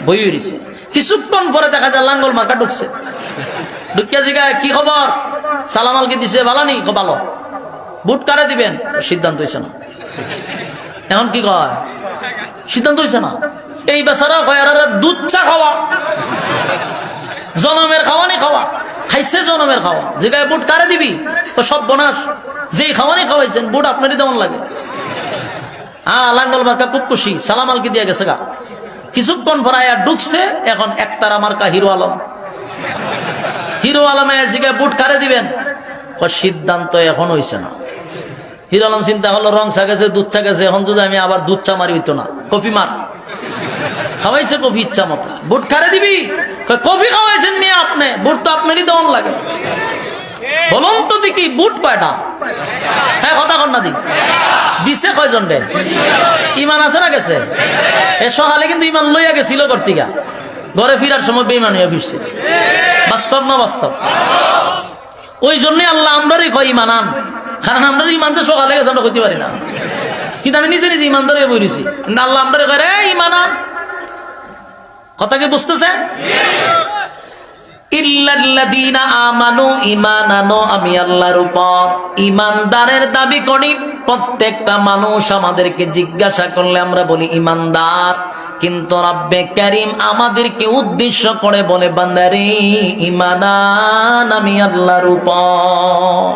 বই উড়িছে, কিছুক্ষণ পরে দেখা যায় লাঙ্গল মার্কা ঢুকছে। ঢুকিয়া জিগায় কি খবর? সালামালকে দিছে, ভালো নি? ভালো। বুট কারে দিবেন? সিদ্ধান্ত হয়েছে না। এখন কি কয়? সিদ্ধান্ত হয়েছে না। এই বেচারা কয় দুধ চা খাওয়া, জনমের খাওয়ানি খাওয়া, খাইছে জনমের খাওয়া। যে গায়ে বুট কারে দিবি? সব বনাস, যেই খাওয়ানি খাওয়াইছেন বুট আপনারই তেমন লাগে। লাঙ্গল মার্কা খুব খুশি, সালাম আলকি দিয়ে গেছে গা। কিছুক্ষণ পর আয়া ঢুকছে, এখন একতারা মার্কা হিরো আলম। হিরো আলমে জিগায় বুট কারে দিবেন? সিদ্ধান্ত এখন হয়েছে না। হিরো আলম চিন্তা হলো রং চা গেছে, দুধ চা গেছে, এখন যদি আমি আবার দুধ চা মারি হইতো না, কফি মার। খাওয়াইছে কফি ইচ্ছা মতো, বুট কারে দিবি? কফি খাওয়াইছেন নিয়ে আপনি, বুট তো আপনারই দমন লাগে। বলুন তো দেখি বুট কয়টা? হ্যাঁ কথা কন না দিক দিছে কয়জন রে? ইমান আছে না গেছে? এ সকালে কিন্তু ইমান লইয়া গেছিল কর্তিকা, ঘরে ফিরার সময় বেঈমান হইয়া ফিরছে। বাস্তব না বাস্তব? ওই জন্যই আল্লাহ আমরারই কয় ইমান আন, কারণ আমরা ইমান তো সকালে গেছে আমরা করতে পারি না, কিন্তু আমি নিজে নিজে ইমান ধরে বইছি। কিন্তু আল্লাহ আমরারই কয় রে ইমান আন। কথা কি বুঝতেছে? ইল্লাল্লাযীনা আমানু ঈমান আনো আমি আল্লাহর উপর ঈমানদারের দাবি করি। প্রত্যেকটা মানুষ আমাদেরকে জিজ্ঞাসা করলে আমরা বলি ঈমানদার, কিন্তু রব্বে কারীম আমাদেরকে উদ্দেশ্য করে বলে বান্দারে ঈমান আন আমি আল্লাহর উপর।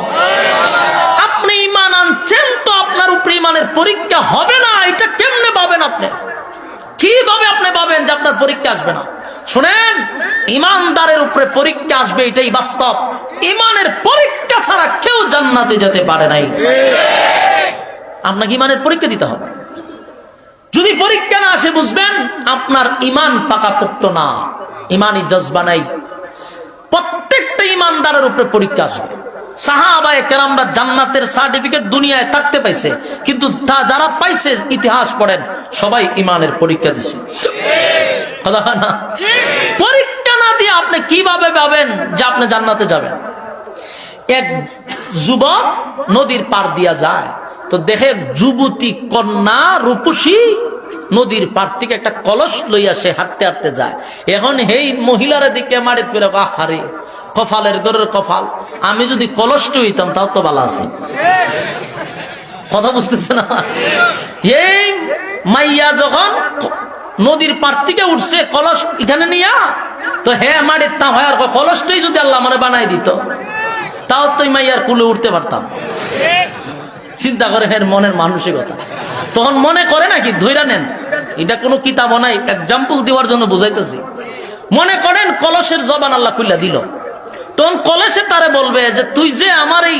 আপনি ঈমান আনছেন তো আপনার উপর ঈমানের পরীক্ষা হবে না, এটা কেমনে পাবেন আপনি? কিভাবে আপনি পাবেন যে আপনার পরীক্ষা আসবে না? শুনেন, ইমানদারের উপরে পরীক্ষা আসবে, এটাই বাস্তব। ইমানের পরীক্ষা ছাড়া কেউ জান্নাতে যেতে পারে নাই। আপনাকে ইমানের পরীক্ষা দিতে হবে। যদি পরীক্ষা না আসে বুঝবেন আপনার ইমান পাকাপোক্ত না, ইমানি জজবা নাই। প্রত্যেকটা ইমানদারের উপরে পরীক্ষা আসবে। সাহাবায়ে কেরামরা জান্নাতের সার্টিফিকেট দুনিয়ায় থাকতে পাইছে, কিন্তু যারা পাইছে ইতিহাস পড়েন সবাই ইমানের পরীক্ষা দিছে। কথা না? পরীক্ষা না দিয়ে আপনি কিভাবে পাবেন যে আপনি জান্নাতে যাবেন? এক যুবক নদীর পার দিয়া যায়, তো দেখে যুবতী কন্যা রূপসী নদীর পার থেকে একটা কলস লইয়া সে হাঁটতে হাঁটতে যায়। এখন এই মহিলার দিকে মারিত পেলে আহারে কপালের ঘরের কপাল, আমি যদি কলসটা হইতাম তাও তো ভালো আছে। কথা বুঝতেছে না? এই মাইয়া যখন নদীর পার থেকে উঠছে কলস এখানে নিয়া, তো হ্যাঁ মাটির তা হয় আর কলসটাই যদি আল্লাহ মানে বানাই দিত তাও তো মাইয়ার কুলে উঠতে পারতাম। চিন্তা করে এর মনের মানসিকতা। তখন মনে করে নাকি ধৈরা নেন, এটা কোনো কিতাব নাই, এক্সাম্পল দেওয়ার জন্য বুঝাইতেছি। মনে করেন কলসের জবান আল্লাহ খুলে দিল, তখন কলসে তারে বলবে যে তুই যে আমার এই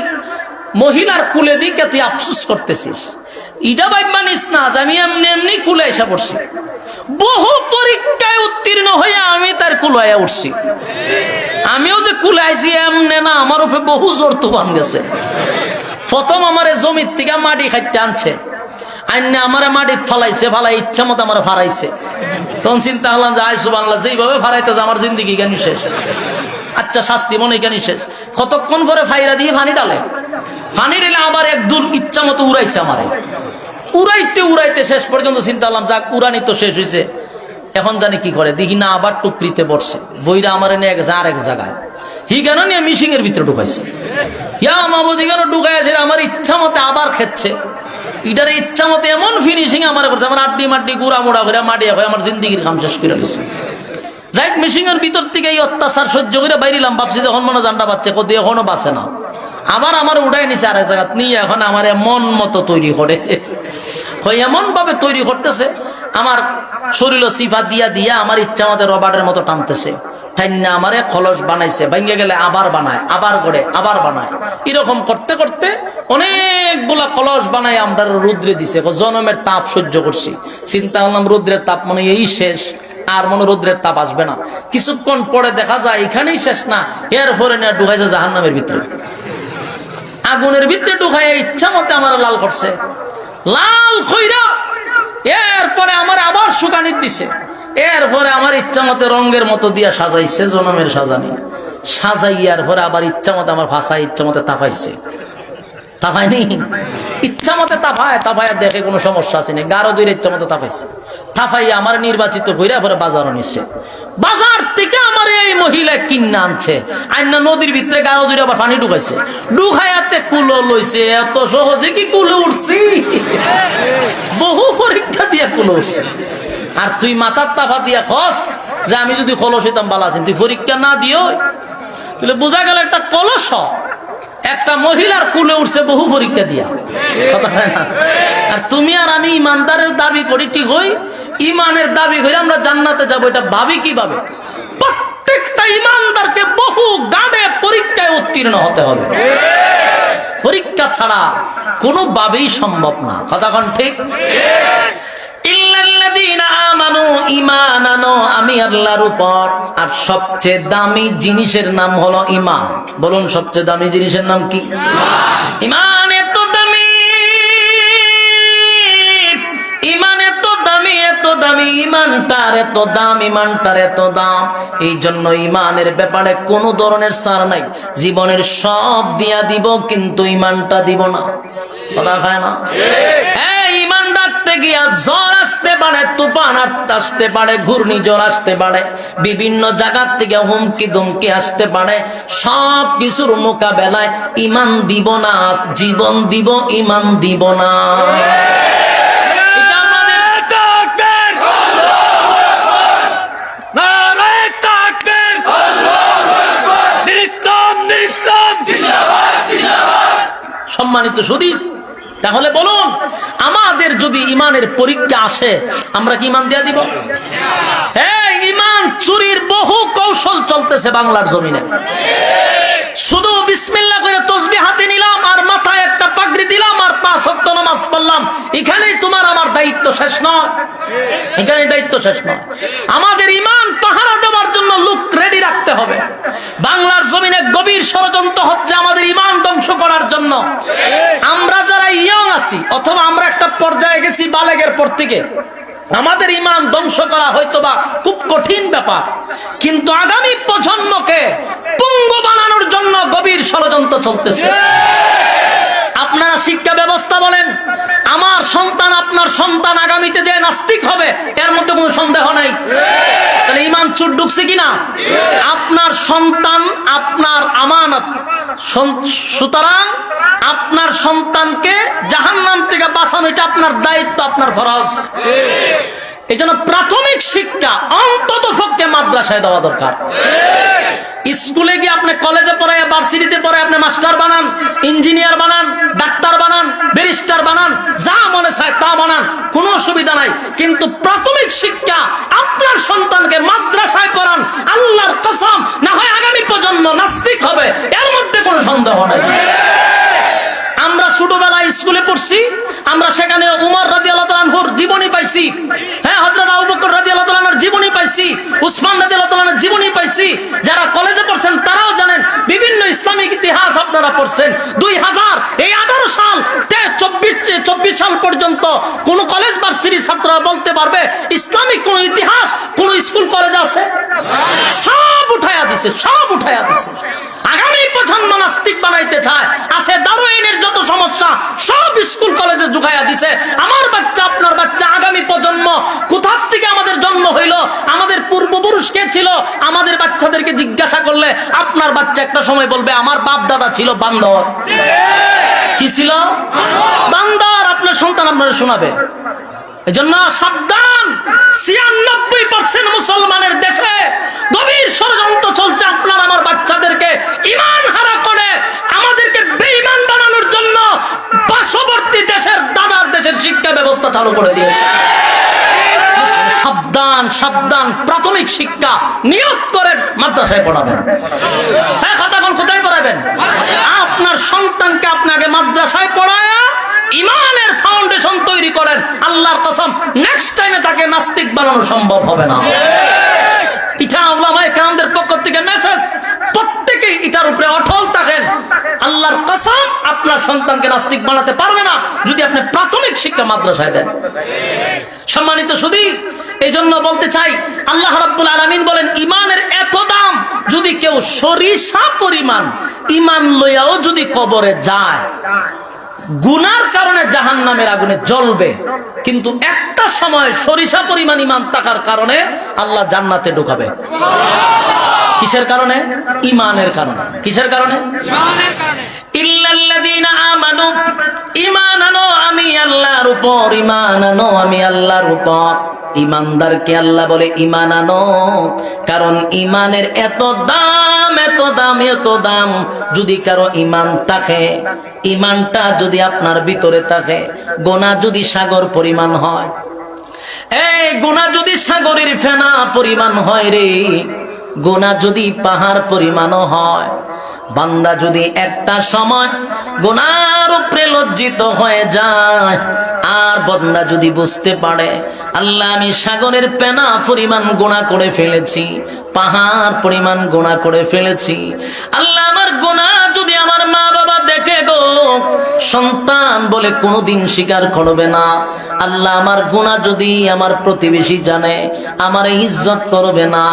মহিলার কুলে দিকে তুই আফসোস করতেছিস, ইটা ভাই মানিস না যে আমি এমনি এমনি কুলে এসে পড়ছি। বহু পরীক্ষায় উত্তীর্ণ হয়ে আমি তার কুলাইয়া উঠছি। আমিও যে কুলাইছি এমনি না, আমার উপরে বহু জোর তুফান গেছে। প্রথম আমার জমির থেকে মাটি খাইতে আনছে, আইনে আমার মাটির ফালাইছে, ফালাই ইচ্ছা মতো আমার ফারাইছে। তখন চিন্তা করলাম যে আইসু বাংলা যেইভাবে ফারাইতেছে আমার জিন্দিগি কেন শেষ। আচ্ছা শাস্তি মনে কেন শেষ? কতক্ষণ করে ফাইরা দিয়ে পানি ডালে, পানি ঢেলে আবার এক দূর ইচ্ছা মতো উড়াইছে আমারে। উড়াইতে উড়াইতে শেষ পর্যন্ত চিন্তা করলাম যাক উড়ানি তো শেষ হয়েছে, এখন জানি কি করে। দেখি না আবার টুকরিতে পড়ছে, বইরা আমারে নিয়ে গেছে আরেক জায়গায়। হি কেন নিয়ে মিশিং এর ভিতরে ঢুকাইছে। ইয়া মামুদি কেন ঢুকাইছে, আমার ইচ্ছা মতে আবার খেচ্ছে। এটার ইচ্ছা মতে এমন ফিনিশিং আমার করছে, আমার আড্ডি মাড্ডি গুড়া মোড়া করে মাটি হয়ে আমার জিন্দিগির কাম শেষ করে দিচ্ছে। যাই মিশিং এর ভিতর থেকে এই অত্যাচার সহ্য করে বাইরিলাম, ভাবছি যখন মনে জানটা পাচ্ছে কোথায় এখনো বাঁচে না। আবার আমার উঠাই নিছে আরেক জায়গা নিয়ে, এখন আমার মন মতো তৈরি করে, এমন ভাবে তৈরি করতেছে আমার শরীর সিফা দিয়া দিয়া আমার ইচ্ছা মতো রবারের মতো টানতেছে। ঠাইনা আমারে খলস বানাইছে, ভাঙ্গে গেলে আবার বানায়, আবার করে আবার বানায়। এরকম করতে করতে অনেকগুলা কলস বানায় আমরা রুদ্রে দিছে। জনমের তাপ সহ্য করছি, চিন্তা করলাম রুদ্রের তাপ মনে এই শেষ, আর মনে রুদ্রের তাপ আসবে না। কিছুক্ষণ পরে দেখা যায় এখানেই শেষ না, এরপরে না ঢুকাইছে জাহান্নামের ভিতরে, আগুনের ভিতরে ঢুকাই ইচ্ছা মতে আমার লাল করছে, লাল খইরা। এরপরে আমার আবার শুকানি দিছে, এরপরে আমার ইচ্ছা মতে রঙের মতো দিয়া সাজাইছে, জনমের সাজানি সাজাইয়ার পরে আবার ইচ্ছা মতে আমার ভাষায় ইচ্ছা মতে তাপাইছে। তাপায়নি, ইচ্ছা মতে তাপায়, তাপায় দেখে কোনো সমস্যা আছে না, গারো দুইয়ের ইচ্ছা মতো তাপাইছে। তাপাইয়া আমার নির্বাচিত কইরা পরে বাজারও নিচ্ছে। বাজার থেকে আমার এই মহিলা কিনা আনছে, আইনা নদীর ভিতরে গারো দুইটা আবার পানি ঢুকাইছে, ঢুকাইয়াতে কুলো লইছে। এত সহজে কি কুলো উঠছি? বহু পরীক্ষা দিয়া কুলো উঠছে। আর তুই মাথার তাফা দিয়া খস যে আমি যদি কলস হইতাম বালা আছেন, তুই পরীক্ষা না দিও। বোঝা গেল একটা কলস একটা মহিলার কুলে উঠছে বহু পরীক্ষা দিয়া, কথা হয় না? আর তুমি আর আমি ইমানদারের দাবি করি, ঠিক হই ইমানের দাবি করি আমরা জান্নাতে যাবো, এটা ভাবি কিভাবে? প্রত্যেকটা ইমানদারকে বহু গাড়ে পরীক্ষায় উত্তীর্ণ হতে হবে। পরীক্ষা ছাড়া কোনো ভাবেই সম্ভব না, কথা কোন ঠিক? ইল্লাল্লাযী ইল্লাল্লাযীনা আমানু, ঈমান আনো আমি আল্লাহর উপর। আর সবচেয়ে দামি জিনিসের নাম হলো ঈমান। বলুন সবচেয়ে দামি জিনিসের নাম কি? ঈমান। এত দামি ঈমান, এত দামি, এত দামি ঈমানটার এত দাম, ঈমানটার এত দাম। এই জন্য ঈমানের ব্যাপারে কোনো ধরনের ছাড় নাই। জীবনের সব দিয়া দিব, কিন্তু ঈমানটা দিব না। কথা খায় না? ঈমান রাখতে গিয়া ঝড় আসতে পারে, তুফান আসতে পারে, ঘূর্ণিঝড় আসতে পারে, বিভিন্ন জায়গা থেকে হুমকি ধমকি আসতে পারে। সব কিছুর মোকাবেলায় ঈমান দিব না, জীবন দিব, ঈমান দিব না। সম্মানিত সুধী, তাহলে বলুন, আমাদের যদি ঈমানের পরীক্ষা আসে, আমরা কি ঈমান দিয়া দিব? এই ঈমান চুরির বহু কৌশল চলতেছে বাংলার জমিনে। শুধু বিসমিল্লাহ করে তাসবিহ হাতে নিলাম আর মাথায় একটা পাগড়ি দিলাম আর 5 ওয়াক্ত নামাজ পড়লাম, এখানেই তোমার আমার দায়িত্ব শেষ নয়। এখানে দায়িত্ব শেষ নয়। আমাদের ঈমান পাহারা দেওয়ার জন্য লোক রেডি রাখতে হবে। বাংলার জমিনে গভীর ষড়যন্ত্র হচ্ছে আমাদের ঈমান ধ্বংস করার জন্য। আমরা যারা ইয়ং আছি, অথবা আমরা একটা পর্যায়ে গেছি বালেগের পর থেকে, আমাদের ঈমান ধ্বংস করা হয়তোবা খুব কঠিন ব্যাপার, কিন্তু আগামী প্রজন্মকে পঙ্গু বানানোর জন্য গভীর ষড়যন্ত্র চলতেছে। আপনারা শিক্ষা ব্যবস্থা বলেন, আমার সন্তান আপনার সন্তান আগামীতে যে নাস্তিক হবে, এর মধ্যে কোনো সন্দেহ নাই। তাহলে ঈমান চুট ঢুকছে কিনা? আপনার সন্তান আপনার আমানত, সুতরাং আপনার সন্তানকে জাহান্নাম থেকে বাঁচানো এটা আপনার দায়িত্ব, আপনার ফরজ। এই জন্য প্রাথমিক শিক্ষা অন্তত পক্ষে মাদ্রাসায় দেওয়া দরকার। স্কুলে গিয়ে আপনি কলেজে পড়ে, ভার্সিটিতে পড়ে আপনি মাস্টার বানান, ইঞ্জিনিয়ার বানান, ডাক্তার বানান, ব্যারিস্টার বানান, যা মনে চায় তা বানান, কোনো অসুবিধা নাই। কিন্তু প্রাথমিক শিক্ষা আপনার সন্তানকে মাদ্রাসায় পড়ান। আল্লাহর কসম, না হয় আগামী প্রজন্ম নাস্তিক হবে, এর মধ্যে কোনো সন্দেহ নাই। আমরা ছোটবেলায় স্কুলে পড়ছি, আমরা সেখানে উমর রাদিয়াল্লাহু তাআলা আনহুর জীবনী পাইছি, হ্যাঁ, হযরত আবু বকর রাদিয়াল্লাহু তাআলা আনহুর জীবনী পাইছি, উসমান রাদিয়াল্লাহু তাআলা আনহুর জীবনী পাইছি। যারা কলেজে পড়ছেন তারাও জানেন, বিভিন্ন ইসলামিক ইতিহাস আপনারা পড়ছেন। 2018 সাল 24 সাল পর্যন্ত কোন কলেজ ভার্সিটির ছাত্ররা বলতে পারবে ইসলামিক কোন ইতিহাস কোন স্কুল কলেজ আছে? সব উঠায়া দিছে, সব উঠায়া দিছে। আগামী প্রজন্ম নাস্তিক বানাইতে চায়, আছে দারুইনের যত সমস্যা সব স্কুল কলেজে ঢুকাইয়া দিছে। আমার বাচ্চা, আপনার বাচ্চা, আগামী প্রজন্ম কোথা থেকে আমাদের জন্ম হইল, আমাদের পূর্বপুরুষ কে ছিল, আমাদের বাচ্চাদেরকে জিজ্ঞাসা করলে আপনার বাচ্চা একটা সময় বলবে আমার বাপ দাদা ছিল বান্দর। কি ছিল? বান্দর। আপনার সন্তান আপনারা শোনাবে। এজন্য সাবধান, 96% মুসলমানের দেশে গভীর ষড়যন্ত্র চলছে আপনার আমার বাচ্চাদেরকে ঈমান হারা করে আমাদেরকে বেঈমান বানানোর জন্য পার্শ্ববর্তী দেশের দাদার দেশের শিক্ষা ব্যবস্থা চালু করে দিয়েছে। সাবধান, সাবধান। প্রাথমিক শিক্ষা নিয়ত করে মাদ্রাসায় পড়াবেন। হ্যাঁ, খাতাকল কোথায় পড়াবেন? আপনার সন্তানকে আপনাকে মাদ্রাসায় পড়ায়া ঈমানের ফাউন্ডেশন তৈরি করেন। আল্লাহর কসম, নেক্সট টাইমে তাকে নাস্তিক বানানো সম্ভব হবে না। এটা উলামায়ে কেরামদের পক্ষ থেকে মেসেজ, প্রত্যেকেই এটার উপরে অটল থাকেন। আল্লাহর কসম, আপনার সন্তানকে নাস্তিক বানাতে পারবে না যদি আপনি প্রাথমিক শিক্ষা মাদ্রাসায় দেন। সম্মানিত সুধী, এই জন্য বলতে চাই, আল্লাহ রাব্বুল আলামিন বলেন ঈমানের এত দাম, যদি কেউ সরিষা পরিমাণ ঈমান লইয়াও যদি কবরে যায়, গুনার কারণে জাহান্নামের আগুনে জ্বলবে, কিন্তু একটা সময় সরিষা পরিমাণ ঈমান থাকার কারণে আল্লাহ জান্নাতে ঢুকাবে। কিসের কারণে? ঈমানের কারণে। কিসের কারণে? ঈমানের কারণে। ইল্লাল্লাযীনা আমানু, ঈমান আনো আমি আল্লাহর উপর, ঈমান আনো আমি আল্লাহর উপর। ঈমানদারকে আল্লাহ বলে ঈমান আনো, কারণ ঈমানের এত দাম, এত দাম, এত দাম। যদি কারো ঈমান থাকে, ঈমানটা যদি আপনার ভিতরে থাকে, গুনাহ যদি সাগর পরিমাণ হয়, এই গুনাহ যদি সাগরের ফেনা পরিমাণ হয় রে, গুনাহ যদি পাহাড় পরিমাণও হয়, বান্দা যদি একটা সময় গুনার উপরে লজ্জিত হয়ে যায়, আর বান্দা যদি বুঝতে পারে আল্লাহ আমি সাগরের পেনা পরিমাণ গুনাহ করে ফেলেছি, পাহাড় পরিমাণ গুনাহ করে ফেলেছি, আল্লাহ আমার গুনাহ যদি আমার মা বাবা দেখে গো, সন্তান বলে কোনোদিন স্বীকার করবে না, আল্লাহ আমার গুনাহ যদি আমার প্রতিবেশী জানে আমার ইজ্জত করবে না,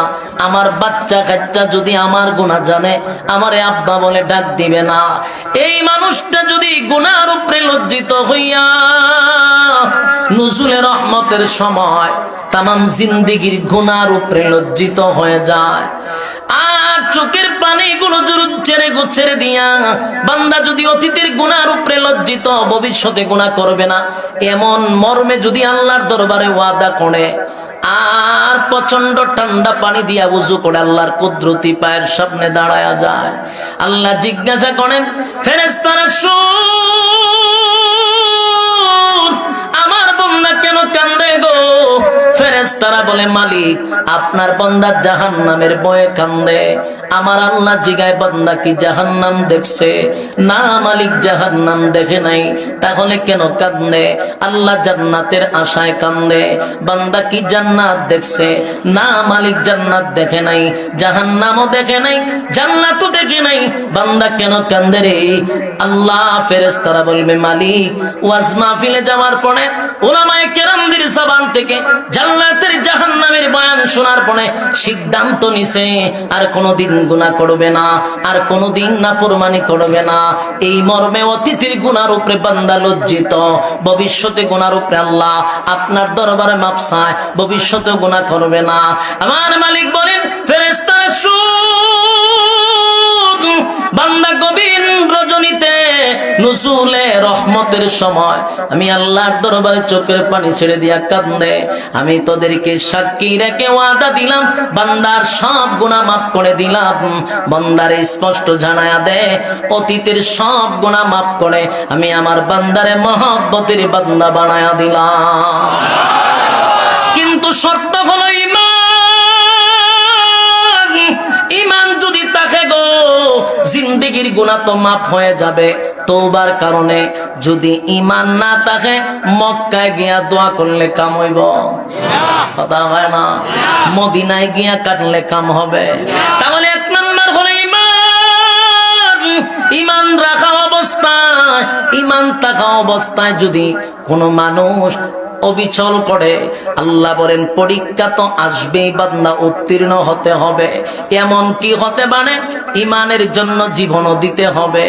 আমার বাচ্চা কাচ্চা যদি আমার গুনাহ জানে আমারে আব্বা বলে ডাক দিবে না, এই মানুষটা যদি গুনার উপরে লজ্জিত হইয়া নুজুলে রহমতের সময় তামাম জিন্দেগির গুনার উপরে লজ্জিত হয়ে যায়, আর চোখের পানিগুলো ছেড়ে দিয়া বান্দা যদি অতীতের গুনার উপরে লজ্জিত, ভবিষ্যতে গুনাহ করবে না এমন মর্মে যদি আল্লাহর দরবারে ওয়াদা করে, আর প্রচন্ড ঠান্ডা পানি দিয়া উযু করে আল্লাহর কুদরতি পায়ের সামনে দাঁড়ায়া যায়, আল্লাহ জিজ্ঞাসা করেন ফেরেশতারা শুন আমার বান্দা কেন কান্দে গো? ফেরেশতারা বলে মালিক আপনার বান্দা জাহান্নামের ভয়ে কান্দে। আমার আল্লাহ জিগায় বান্দা কি জাহান্নাম দেখছে? না মালিক জাহান্নাম দেখে নাই। তাহলে কেন কান্দে? আল্লাহ জান্নাতের আশায় কান্দে। বান্দা কি জান্নাত দেখছে? না মালিক জান্নাত দেখে নাই, জাহান্নামও দেখে নাই, জান্নাতও দেখে নাই, বান্দা কেন কান্দে রে? আল্লাহ ফেরেশতারা বলবে মালিক ওয়াজ মাহফিলে যাওয়ার পরে উলামায়ে কেরামদের জবান থেকে জান্নাতের জাহান্নামের বয়ান শোনার পরে সিদ্ধান্ত নিছে আর কোনোদিন গুনাহ করবে না, আর কোনোদিন নাফরমানি করবে না। এই মর্মে অতীতের গুনার উপরে বান্দা লজ্জিত, ভবিষ্যতে গুনার উপরে আল্লাহ আপনার দরবারে মাফ চায়, ভবিষ্যতে গুনাহ করবে না। আমার মালিক বলেন ফেরেশতারা শুন বান্দা গভীর রজনীতে নুজুলে রহমতের সময় আমি আল্লাহর দরবারে চোখের পানি ছেড়ে দিয়া কান্দে। আমি তোদেরকে সাক্ষী রেখে ওয়াদা দিলাম বান্দার সব গুনাহ মাফ করে দিলাম। বান্দারে স্পষ্ট জানায়া দে অতীতের সব গুনাহ মাফ করে আমি আমার বান্দারে মহব্বতের বান্দা বানায়া দিলাম। কিন্তু শর্ত হলো ঈমান। ঈমান যদি থাকে গো জিন্দেগির গুনাহ তো মাফ হয়ে যাবে তওবার কারণে। যদি ঈমান না থাকে মক্কায় গিয়া দোয়া করলে কাম হইব? কথা হয় না। মদিনায় গিয়া কাটলে কাম হবে? তাহলে এক নাম্বার হলো ঈমান। ঈমান রাখা অবস্থায়, ঈমান থাকা অবস্থায় যদি কোনো মানুষ অবিচল করে, আল্লাহ বলেন পরীক্ষা তো আসবেই, বান্দা উত্তীর্ণ হতে হবে। এমন কি হতে পারে ঈমানের জন্য জীবনও দিতে হবে।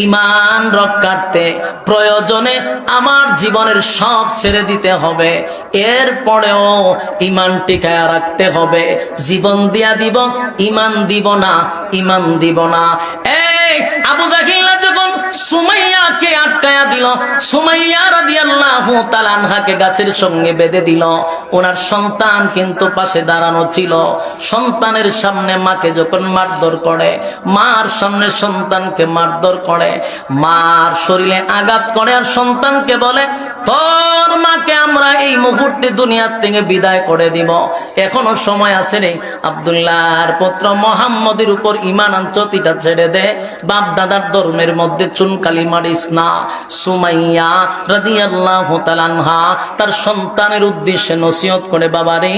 ঈমান রক্ষার্থে প্রয়োজনে আমার জীবনের সব ছেড়ে দিতে হবে, এরপরেও ঈমান টিকায়া রাখতে হবে। জীবন দিয়া দিব, ঈমান দিব না, ঈমান দিব না। এই আবু জাহিল যখন সুমাইয়াকে আটকায়া দিল, সুমাইয়া রাদিয়াল্লাহু তাআলা আনহাকে গাছের সঙ্গে বেঁধে দিল, ওনার সন্তান কিন্তু পাশে দাঁড়ানো ছিল। সন্তানের সামনে মাকে যখন মারধর করে, মার সামনে সন্তানকে মারধর করে, মার শরীরে আঘাত করে, আর সন্তানকে বলে তোর মাকে আমরা এই মুহূর্তে দুনিয়ার থেকে বিদায় করে দিব, এখনো সময় আছে রে। আব্দুল্লাহর পুত্র মুহাম্মদের উপর ঈমান আনছতিটা ছেড়ে দে, বাপ দাদার ধর্মের মধ্যে চুনকালি মারিস না। সুমাইয়া রাদিয়াল্লাহু তাআলা আনহা তার সন্তানের উদ্দেশ্যে নসিহত করে, বাবারে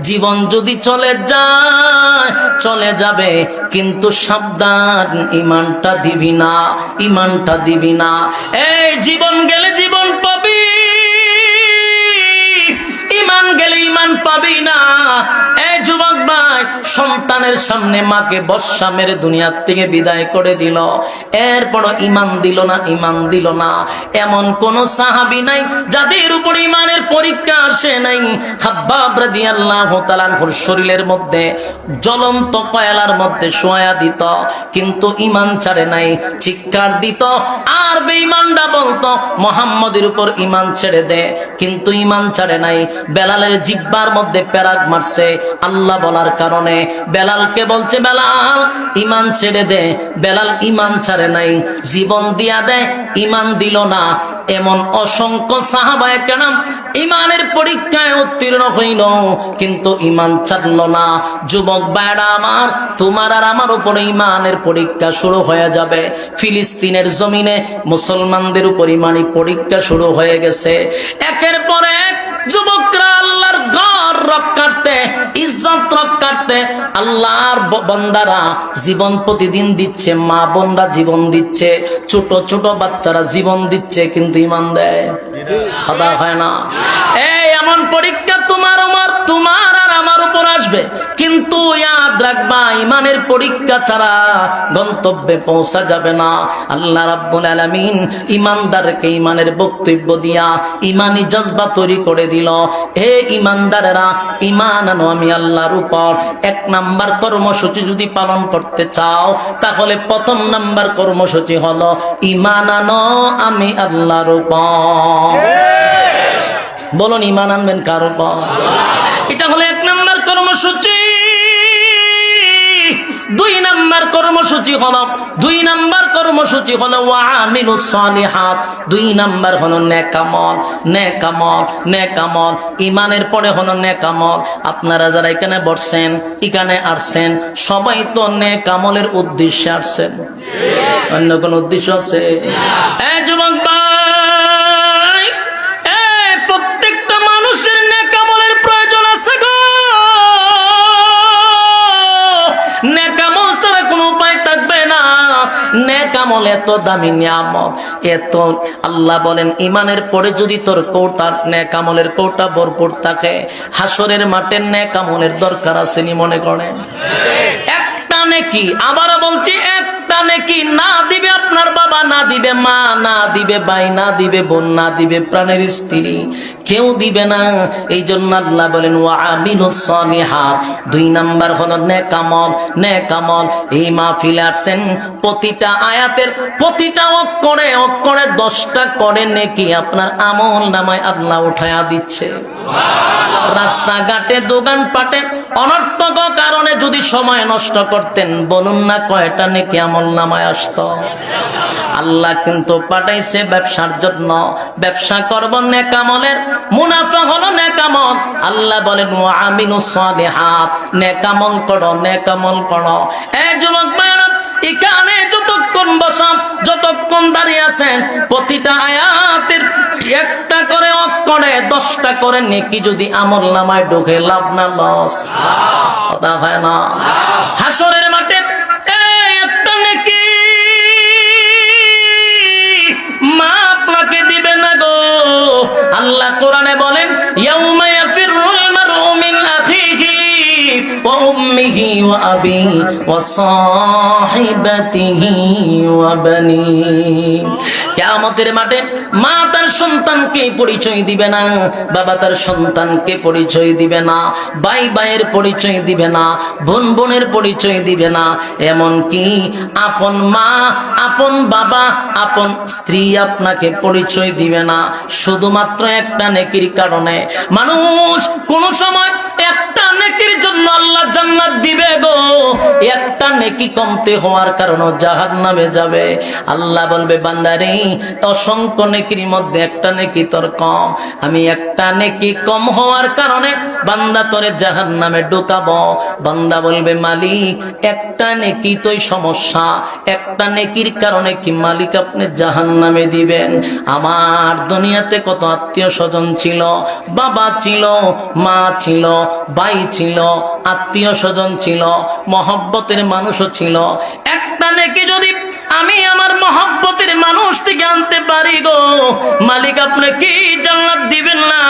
জীবন যদি চলে যায় চলে যাবে, কিন্তু সাবধান ঈমানটা দিবি না, ঈমানটা দিবি না। এই জীবন গেলে জীবন পাবি, ঈমান গেলে ঈমান পাবি না। এই যুবক ভাই সন্তানের সামনে মাকে বর্ষা মেরে দুনিয়ার থেকে বিদায় করে দিল, এরপর ঈমান দিল না, ঈমান দিল না। এমন কোন সাহাবী নাই যাদের উপর ঈমানের পরীক্ষা আসে নাই। খাব্বাব রাদিয়াল্লাহু তাআলা আনহুর শরীরের মধ্যে জ্বলন্ত কয়লার মধ্যে শোয়া দিত, কিন্তু ঈমান ছাড়ে নাই, চিৎকার দিত আর বেঈমানরা বলতো মুহাম্মদের উপর ঈমান ছেড়ে দে, কিন্তু ঈমান ছাড়ে নাই। বেলালের জিহ্বার মধ্যে পেরাক মারছে আল্লাহ বলার কারণে বেলালকে বলছে, বেলাল ঈমান ছেড়ে দে। বেলাল ঈমান ছাড়ে নাই, জীবন দিয়া দেয়, ঈমান দিল না। এমন অসংখ্য সাহাবায়ে কেরাম ঈমানের পরীক্ষায় উত্তীর্ণ হইল, কিন্তু ঈমান ছাড়ল না। যুবক ভাইরা আমার, তোমার আর আমার উপরে ঈমানের পরীক্ষা শুরু হয়ে যাবে। ফিলিস্তিনের জমিনে মুসলমানদের উপর ঈমানি পরীক্ষা শুরু হয়ে গেছে। একের পর এক যুবকরা আল্লাহর ঘর রক্ষার্থে, ইজ্জত রক্ষার্থে আল্লাহর বান্দারা জীবন প্রতিদিন দিচ্ছে, মা বোনরা জীবন দিচ্ছে, ছোট ছোট বাচ্চারা জীবন দিচ্ছে, কিন্তু ঈমান দেয় খাদা হয় না। এই এমন পরীক্ষা তোমার আর আমার উপর আসবে, কিন্তু ইয়াদ রাখবা, ঈমানের পরীক্ষা ছাড়া গন্তব্যে পৌঁছা যাবে না। আল্লাহ রাব্বুল আলামিন ঈমানদারকে ঈমানের বক্তব্য দিয়া ঈমানি জজবা তৈরি করে দিল। হে ঈমানদারেরা, ঈমান আনো আমি আল্লাহর উপর। 1 নাম্বার কর্মসূচি যদি পালন করতে চাও, তাহলে প্রথম নাম্বার কর্মসূচি হলো ঈমান আনো আমি আল্লাহর উপর। বলুন, ঈমান আনবেন কার উপর? এটা হলো 1 নাম্বার কর্মসূচি। 2 নাম্বার কর্মসূচি হলো ওয়ামিলুস সালিহাত। 2 নাম্বার হলো নেকামল। ঈমানের পরে হলো নেকামল। আপনারা যারা এখানে বসছেন, এখানে আসছেন, সবাই তো নেকামলের উদ্দেশ্যে আসছেন, অন্য কোন উদ্দেশ্য আছে? এই যুবক ভাই, প্রত্যেকটা মানুষের নেকামলের প্রয়োজন আছে গো। নেকামল ছাড়া কোনো উপায় থাকবে না। নেকামল এত দামি নিয়ামত, এত আল্লাহ বলেন ঈমানের পরে যদি তোর কৌটা, নেকামলের কৌটা ভরপুর থাকে, হাসরের মাঠে নেকামলের দরকার আছে নি মনে করেন? একটা নেকি, আবারও বলছি, একটা নেকি না দিবে আপনার বাবা, না দিবে মা, না দিবে ভাই, না দিবে বোন, না দিবে প্রাণের স্ত্রী, কেউ দিবে না। এই জন্য আল্লাহ বলেন ওয়ামিলুস সালিহাত। 2 নাম্বার হলো নেকামল। এই মাহফিলে আসেন, প্রতিটা আয়াতের প্রতিটা অক্ষরে 10টা করে নেকি আপনার আমল নামায় আল্লাহ উঠায়া দিচ্ছে। রাস্তাঘাটে, দোকানপাটে অনর্থক কারণে যদি সময় নষ্ট করতেন, বলুন না কয়টা নেকি আমল নামায় আসতো? আল্লাহ কিন্তু পাঠাইছে ব্যবসার জন্য। ব্যবসা করব নেকামলের, মুনাফা হলো নেকামল। আল্লাহ বলেন ওয়ামিলুস সালিহাত, নেকামল করো। এই যুবক ভাইরা, এখানে যতক্ষণ বসা, যতক্ষণ দাঁড়িয়ে আছেন, প্রতিটা আয়াতের 1টা করে অক্ষরে 10টা করে নেকি যদি আমল নামায় ঢোকে, লাভ না লস? কথা হয় না? হাসরের মাঠে একটা নেকি মা আপনাকে দিবে না গো। আল্লাহ কোরআনে বলেন ইয়াউমা ইয়াফিরুল মারউ মিন আখিহি ওয়া উম্মিহি ওয়া আবিহি ওয়া সাহিবাতিহি ওয়া বানিহি। কিয়ামতের মাঠে মা তার সন্তানকে পরিচয় দিবে না, বাবা তার সন্তানকে পরিচয় দিবে না, ভাই ভাইয়ের পরিচয় দিবে না, বোন বোনের পরিচয় দিবে না, এমনকি আপন মা, আপন বাবা, আপন স্ত্রী আপনাকে পরিচয় দিবে না। শুধুমাত্র একটা নেকির কারণে মানুষ কোন সময় একটা নেকির জন্য আল্লাহ জান্নাত দিবে গো। একটা নেকি কমতে হওয়ার কারণে জাহান্নামে যাবে। আল্লাহ বলবে বান্দারে, অসংখ্য নেকির মধ্যে একটা নেকি তোর কম, আমি একটা নেকি কম হওয়ার কারণে বান্দা তোরে জাহান্নামে ঢুকাবো। বান্দা বলবে মালিক, একটা নেকি তোই সমস্যা, একটা নেকির কারণে কি মালিক আপনি জাহান্নামে দিবেন? আমার দুনিয়াতে কত আত্মীয় স্বজন ছিল, বাবা ছিল, মা ছিল, ভাই ছিল, আত্মীয় স্বজন ছিল, মহব্বতের মানুষও ছিল। একটা নেকি যদি আমি আমার মহব্বতের মানুষ থেকে আনতে পারি গো, মালিক আপনি কি জান্নাত দিবেন না?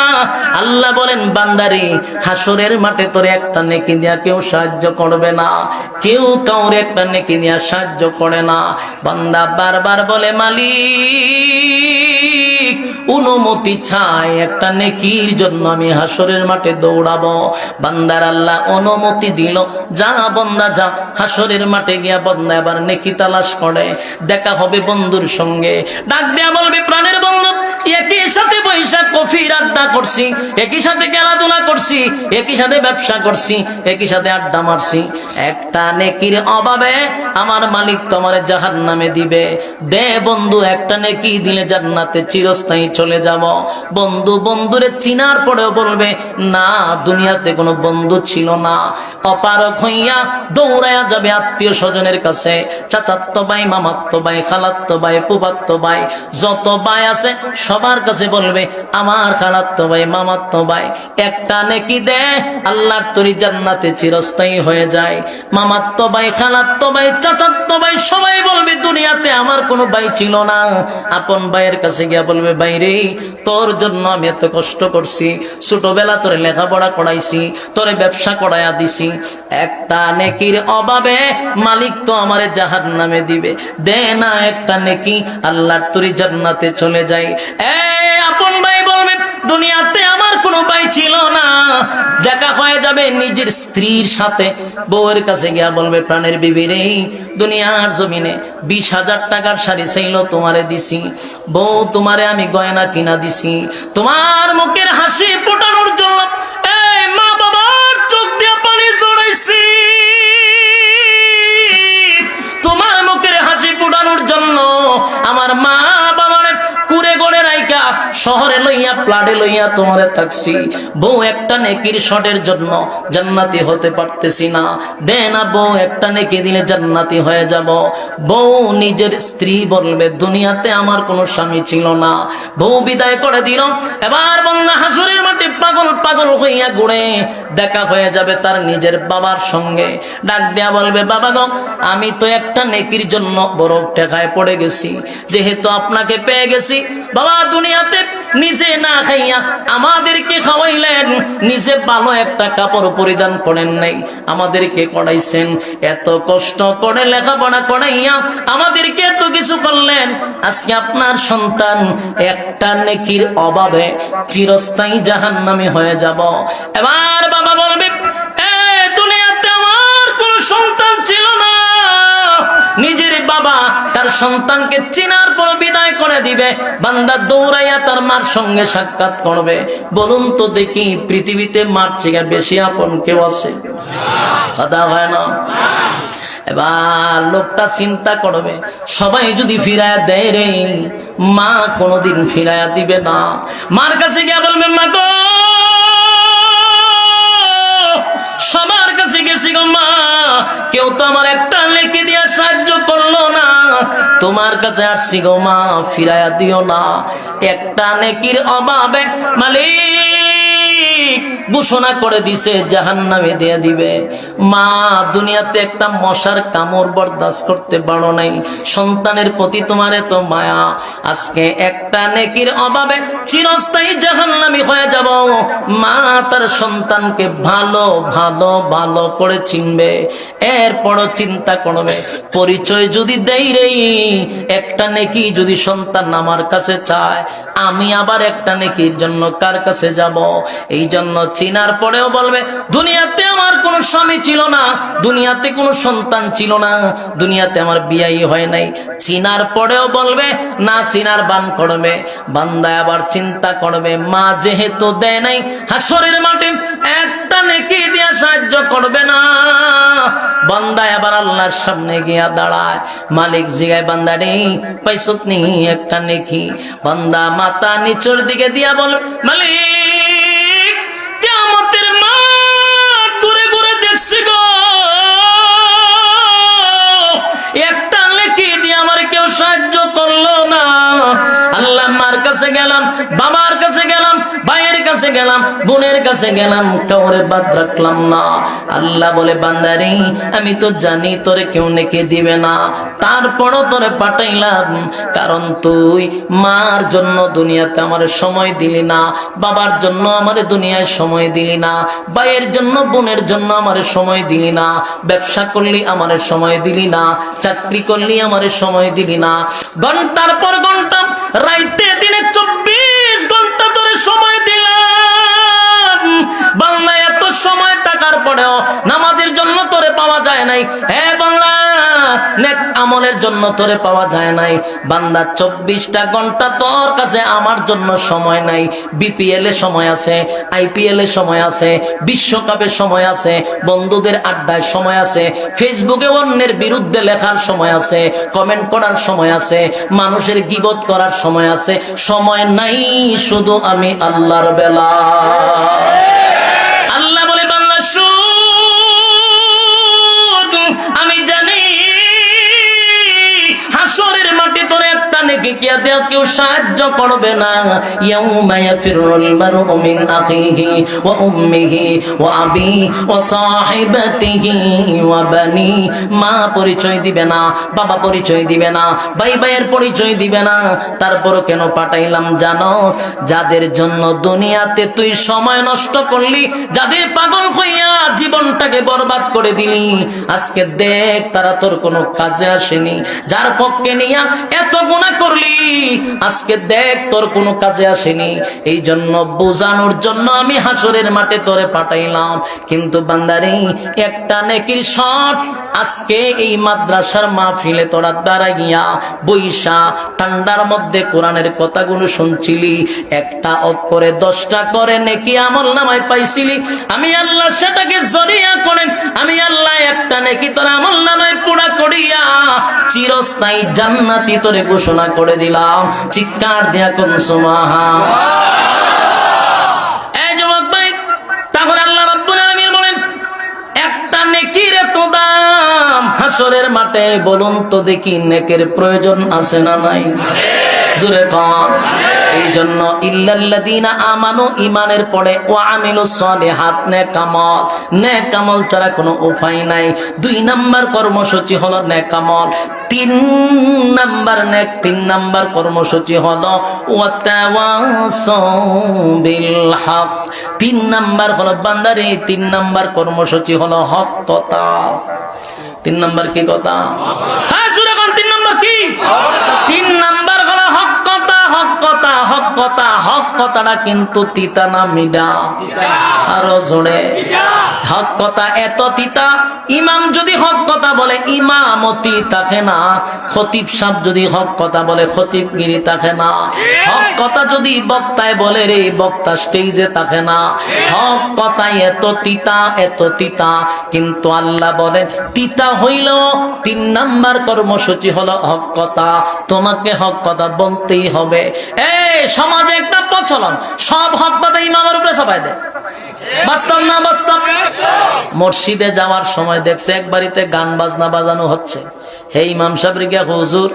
আল্লাহ বলেন বান্দারে, হাসরের মাঠে তোরে একটা নেকি দিয়া কেউ সাহায্য করবে না, কেউ কাউরে একটা নেকি দিয়া সাহায্য করে না। বান্দা বারবার বলে মালিক অনুমতি চাই, একটা নেকির জন্য আমি হাসরের মাঠে দৌড়াবো। বান্দার আল্লাহ অনুমতি দিল, যা বান্দা যা, হাসরের মাঠে গিয়া বান্দা এবার নেকি তালাশ করে, দেখা হবে বন্ধুর সঙ্গে। ডাক দেয়া বলবে, প্রাণের বন্ধু, একই সাথে বৈশা কফির আড্ডা করছি, একই সাথে খেলাধুলা করছি, একই সাথে ব্যবসা করছি, একই সাথে আড্ডা মারছি, একটা নেকির অভাবে আমার মালিক তোমার জাহান্নামে দিবে। দে বন্ধু, একটা নেকি দিলে জান্নাতে চিরস্থায়ী চলে যাব। বন্ধু বন্ধুরে চিনার পরেও বলবে না, দুনিয়াতে কোনো বন্ধু ছিল না। অপারক হইয়া দৌড়াইয়া যাবে আত্মীয় স্বজনের কাছে, চাচাত্তো ভাই, মামাত্তো ভাই, খালাত্তো ভাই, ফুফাত্তো ভাই, যত ভাই আছে সবার কাছে বলবে, আমার খালাত্তো ভাই, মামাত্তো ভাই, একটা নেকি দে, আল্লাহর তরি জান্নাতে চিরস্থায়ী হয়ে যায়। মামাত্তো ভাই, খালাত্তো ভাই, চাচাত্তো ভাই সবাই বলবে, দুনিয়াতে আমার কোনো ভাই ছিল না। আপন ভাইয়ের কাছে গিয়া বলবে, ভাই রে, তোর জন্য আমি এত কষ্ট করছি, ছোটবেলা তোরে লেখাপড়া করাইছি, তোরে ব্যবসা করাইয়া দিছি, একটা নেকির অভাবে মালিক তো আমারে জাহান্নামে দিবে। দে না একটা নেকি, আল্লাহর তরি জান্নাতে চলে যাই। আপন ভাই বলবে, দুনিয়াতে আমার কোনো ভাই ছিল না। দেখা হয়ে যাবে নিজের স্ত্রীর সাথে, বউয়ের কাছে গিয়া বলবে, প্রাণের বিবি রে, দুনিয়ার জমিনে 20,000 টাকার শাড়ি চাইলো, তোমারে দিছি। বউ, তোমারে আমি গয়না কিনা দিছি, তোমার মুখের হাসি ফোটানোর জন্য এই মা বাবার চোখ দিয়ে পানি জড়াইছি, তোমার মুখের হাসি ফোটানোর জন্য আমার মা বাবারে কুড়ে গড়ে রাইকা শহরে লইয়া প্লাডে লইয়া তোমারে থাকছি। বউ, একটা নেকির শটের জন্য জান্নাতি হতে পারতেছি না, দে না বউ, একটা নেকি দিলে জান্নাতি হয়ে যাব। বউ নিজের স্ত্রী বলবে, দুনিয়াতে আমার কোনো স্বামী ছিল না। বউ বিদায় করে দিল। এবার বান্দা হাসরের মাঠে পাগল পাগল হইয়া ঘুরে, দেখা হয়ে যাবে তার নিজের বাবার সঙ্গে। ডাক দেয়া বলবে, বাবা গো, আমি তো একটা নেকির জন্য বড় টেকায় পড়ে গেছি, যেহেতু আপনাকে পেয়ে গেছি। বাবা, দুনিয়াতে নিজে না খাইয়া আমাদেরকে খাওয়াইলেন, নিজে ভালো একটা কাপড় পরিধান করেন নাই, আমাদেরকে করাইছেন, এত কষ্ট করে লেখাপড়া করাইয়া আমাদেরকে এত কিছু করলেন। আজকে আপনার সন্তান একটা নেকির অভাবে চিরস্থায়ী জাহান্নামী হয়ে যাব। এবার বাবা বলবে, দুনিয়াতে আমার কোনো সন্তান ছিল না। নিজের বাবা তার সন্তানকে চিনার পর বিদায় করে দিবে। বান্দা দৌড়াইয়া তার মার সঙ্গে সাক্ষাৎ করবে। বলুন তো দেখি, পৃথিবীতে মার চেয়ে বেশি আপন কেউ আছে? কথা হয় না? এবার লোকটা চিন্তা করবে, সবাই যদি ফিরায়া দেয় রে, মা কোনোদিন ফিরায়া দিবে না। মার কাছে গিয়ে বলবে, মা গো, সবার কাছে গেছি গো মা, কেউ তো আমার একটা লেখে দিয়া সাহায্য করলো না, তোমার কাছে আসছি গো মা, ফিরায়া দিও না। একটা নেকির অভাবে মালিক ঘোষণা করে দিছে জাহান্নামে দিয়ে দিবে। মা, দুনিয়াতে একটা মশার কামড় বরদাস্ত করতে পারো নাই, সন্তানের প্রতি তোমার এত মায়া, আজকে একটা নেকির অভাবে চিরস্থায়ী জাহান্নামী হয়ে যাব। মা তার সন্তানকে ভালো ভালো ভালো করে চিনবে, এরপরও চিন্তা করবে, পরিচয় যদি দেই রে, একটা নেকি যদি সন্তান আমার কাছে চায়, আমি আবার একটা নেকির জন্য কার কাছে যাব? এই জন্য চিনার পরেও বলবে, দুনিয়াতে আমার কোনো স্বামী ছিল না, দুনিয়াতে কোনো সন্তান ছিল না, দুনিয়াতে আমার বিয়াই হয় নাই। চিনার পরেও বলবে না, চিনার বান করবে। বান্দা আবার চিন্তা করবে, মা যেহেতু দেয় নাই, হাসরের মাঠে একটা নেকি দিয়া সাহায্য করবে না। বান্দা আবার আল্লাহর সামনে গিয়া দাঁড়ায়, মালিক জিগায়, বান্দা রে, পাইছত নি একটা নেকি? বান্দা মাথা নিচের দিকে দিয়া বল, মালিক, কিয়ামতের মাঠ ঘুরে ঘুরে দেখছি গো, একটা নেকি দিয়ে আমার কেউ সাহায্য করলো না। আল্লাহ, মার কাছে গেলাম, বাবার কাছে গেলাম, ভাইয়ের কাছে গেলাম, বোনের কাছে গেলাম, কাউরে বাদ রাখলাম না। আল্লাহ বলে, বান্দারে, আমি তো জানি তোরে কেউ নেকি দিবে না, তারপরও তোরে পাঠাইলাম, কারণ তুই মার জন্য দুনিয়াতে আমার সময় দিলি না, বাবার জন্য আমার দুনিয়ায় সময় দিলি না, ভাইয়ের জন্য বোনের জন্য আমার সময় দিলি না, ব্যবসা করলি আমার সময় দিলি না, চাকরি করলি আমার সময় দিলি না, ঘন্টার পর ঘন্টা, রাইতে দিনে 24 24 ঘন্টা ধরে সময় দিলাম, বাংলা এত সময় থাকার পরেও নামাজের জন্য তোরে পাওয়া যায় নাই। হে বাংলা, নেক আমলের জন্য তোরে পাওয়া যায় নাই। বান্দা 24টা ঘন্টা তোর কাছে আমার জন্য সময় নাই। বিপিএল এ সময় আছে, আইপিএল এ সময় আছে, বিশ্বকাপের সময় আছে, বন্ধুদের আড্ডায় সময় আছে, ফেসবুকে অন্যের বিরুদ্ধে লেখার সময় আছে, কমেন্ট করার সময় আছে, মানুষের গীবত করার সময় আছে। সময় নাই শুধু আমি আল্লাহর বেলা। আল্লাহ বলে, বান্দা শুধু আমি জানি হাসরের মাঠে তোর একটা নেকি কিয়া দেও কেউ সাহায্য করবে না। ইয়াউমা ইয়াফিরুল মারউ মিন আখিহি ওয়া উম্মিহি ওয়া আবি ওয়া সাহিবাতিহি ওয়া বানি। মা পরিচয় দিবে না, বাবা পরিচয় দিবে না, ভাই ভাইয়ের পরিচয় দিবে না। তারপরও কেন পাঠাইলাম জানোস? যাদের জন্য দুনিয়াতে তুই সময় নষ্ট করলি, যাদের পাগল হইয়া জীবনটাকে বরবাদ করে দিলি, আজকে দেখ তারা তোর কোনো কাজে আসেনি। যার পক্ষে নিয়া এত গুনাহ করলি, আজকে দেখ তোর কোনো কাজে আসেনি। এই জন্য বোঝানোর জন্য আমি হাসরের মাঠে তোরে পাঠাইলাম। কিন্তু বান্দারে, একটা নেকির শট আজকে এই মাদ্রাসার মাহফিলে তোরা দাঁড়াইয়া বইসা ঠান্ডার মধ্যে কোরআনের কথাগুলো শুনছিলি, একটা অক্ষরে 10টা করে নেকি আমল নামায় পাইছিলি। আমি আল্লাহ সেটাকে জরিয়া করেন, আমি আল্লাহ একটা নেকি তোর আমল নামায় পুরা করিয়া চিরস্থায়ী জান্নাতি তোরে ঘোষণা করে দিলাম। চিৎকার দিয়া কোন সুবহান। এই যুবক ভাই, তাহলে আল্লাহ রাব্বুল আলামিন বলেন, একটা নেকির এত দাম হাসরের মাঠে। বলুন তো দেখি, নেকের প্রয়োজন আছে না নাই? জোরে কর। এই জন্য ইল্লাল্লাযীনা আমানু, ঈমানের পরে, ওয়া আমিলুস সালিহাত, নেক আমল। নেক আমল ছাড়া কোনো উপায় নাই। 2 নাম্বার কর্মসূচি হলো নেক আমল। 3 নাম্বার কর্মসূচি হলো ওয়াতাওয়াসাউ বিল হক। 3 নাম্বার হলো বান্দারে, 3 নাম্বার কর্মসূচি হলো হক কথা। 3 নাম্বার কি কথা? হ্যাঁ জোরে কোন 3 নাম্বার কি? 3 নাম্বার হলো হক কথা। হক কথা, হক কথা। হক কথাটা কিন্তু তিতা না মিডা? আরো জোরে। হক কথা এত তিতা, ইমাম যদি হক কথা বলে ইমামতি থাকে না, খতিব সাহেব যদি হক কথা বলে খতিবগিরি থাকে না, হক কথা যদি বক্তায় বলে রে বক্তা স্টেজে থাকে না। হক কথা এত তিতা, এত তিতা। কিন্তু আল্লাহ বলেন, তিতা হইলেও 3 নাম্বার কর্মসূচি হলো হক কথা। তোমাকে হক কথা বলতেই হবে। এই সমাজে একটা প্রচলন, সব হক কথা ইমামের উপরে চাপাই দেয়। বাস্তব না বাস্তব? মসজিদে যাওয়ার সময় দেখছে এক বাড়িতে গান বাজনা বাজানো হচ্ছে। হে ইমাম সাহেব রে, হুজুর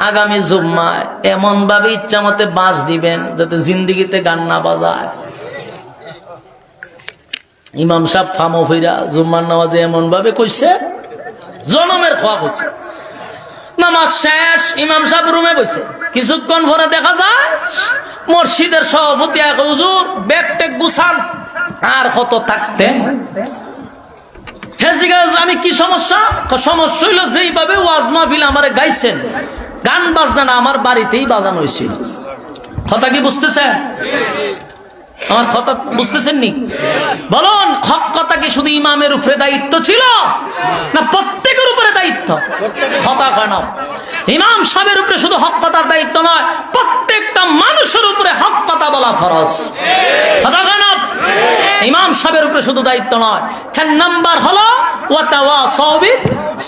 আগামী জুম্মায় এমন ভাবে ইচ্ছা মতে বাঁশ দিবেন যাতে জিন্দিগিতে গান না বাজায়। ইমাম সাহেব ফামো ফিরা জুম্মার নামাজে এমন ভাবে কইছে, জনমের খোয়া কইছে। নামাজ শেষ, ইমাম সাহেব রুমে বসে। কিছুক্ষণ পরে দেখা যায় মসজিদের সভাপতি এক, হুজুর ব্যাগ টেক গুছান। আর কত থাকতে? আমি কি সমস্যা? সমস্যা হইল যেইভাবে ওয়াজ মাহফিল আমারে গাইছেন, গান বাজনা আমার বাড়িতেই বাজানো হয়েছিল। কথা কি বুঝতেছেন? আমার কথা বুঝতেছেন নি? বলুন, হক কথা কি শুধু ইমামের উপরে দায়িত্ব ছিল না প্রত্যেকের উপরে দায়িত্ব? কথা কেন? ইমাম সাহেবের উপরে শুধু হক কথার দায়িত্ব নয়, প্রত্যেকটা মানুষের উপরে হক কথা বলা ফরজ। কথা কেন? ইমাম সাহেবের উপরে শুধু দায়িত্ব নয়। 4 নাম্বার হলো ওয়াতাওয়াসাউ বিস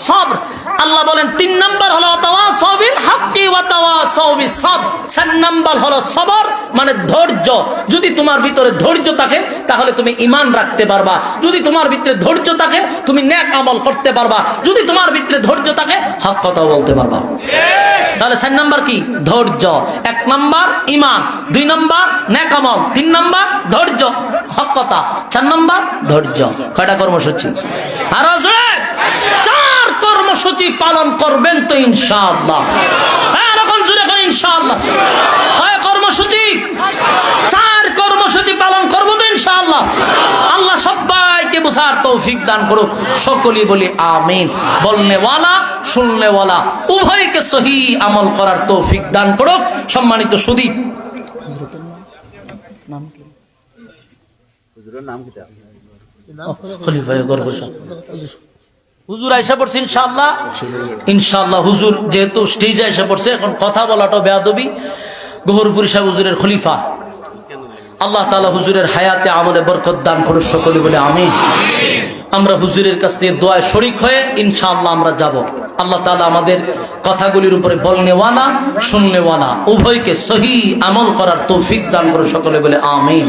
সবর। আল্লাহ বলেন 3 নাম্বার হলো ওয়াতাওয়াসাউ বিল হাক্কি ওয়াতাওয়াসাউ বিস সবর। 4 নাম্বার হলো সবর, মানে ধৈর্য। যদি তোমার ভিতরে ধৈর্য থাকে তাহলে তুমি ঈমান রাখতে পারবা। যদি তোমার ভিতরে ধৈর্য থাকে তুমি নেক আমল করতে পারবা। যদি তোমার ভিতরে ধৈর্য থাকে হক কথা বলতে পারবা। তাহলে 4 নাম্বার কি? ধৈর্য। 1 নাম্বার ঈমান, 2 নাম্বার নেক আমল, 3 নাম্বার ধৈর্য হক কথা, 4 নাম্বার ধৈর্য। কয়টা কর্মসূচি? আরো জোরে। 4 কর্মসূচি পালন করবেন তো ইনশাআল্লাহ। হ্যাঁ এরকম জোরে করে ইনশাআল্লাহ। কয় কর্মসূচি? 4 কর্মসূচি পালন করবো তো ইনশাআল্লাহ। আল্লাহ সবাইকে বুঝার তৌফিক দান করুক। সকলেই বলি আমিন। বলনে ওয়ালা শুনলে ওয়ালা উভয়কে সহি আমল করার তৌফিক দান করুক। সম্মানিত সুধী, নাম কি? হুজুরের নাম কি? খলিফা গর্বশা হুজুর আয়সা পড়ছে ইনশাআল্লাহ। ইনশাআল্লাহ হুজুর যেহেতু স্টেজে আয়সা পড়ছে, এখন কথা বলাটা বেয়াদবি। গহরপুর সাহেব হুজুরের খলিফা, আল্লাহ তাআলা হুজুরের হায়াতে আমলে বরকত দান করুন সকলে বলে আমিন। আমরা হুজুরের কাছ থেকে দোয়ায় শরীক হয়ে ইনশাআল্লাহ আমরা যাব। আল্লাহ তাআলা আমাদের কথাগুলির উপরে বলনেওয়ালা শুননেওয়ালা উভয়কে সহি আমল করার তৌফিক দান করুন সকলে বলে আমিন।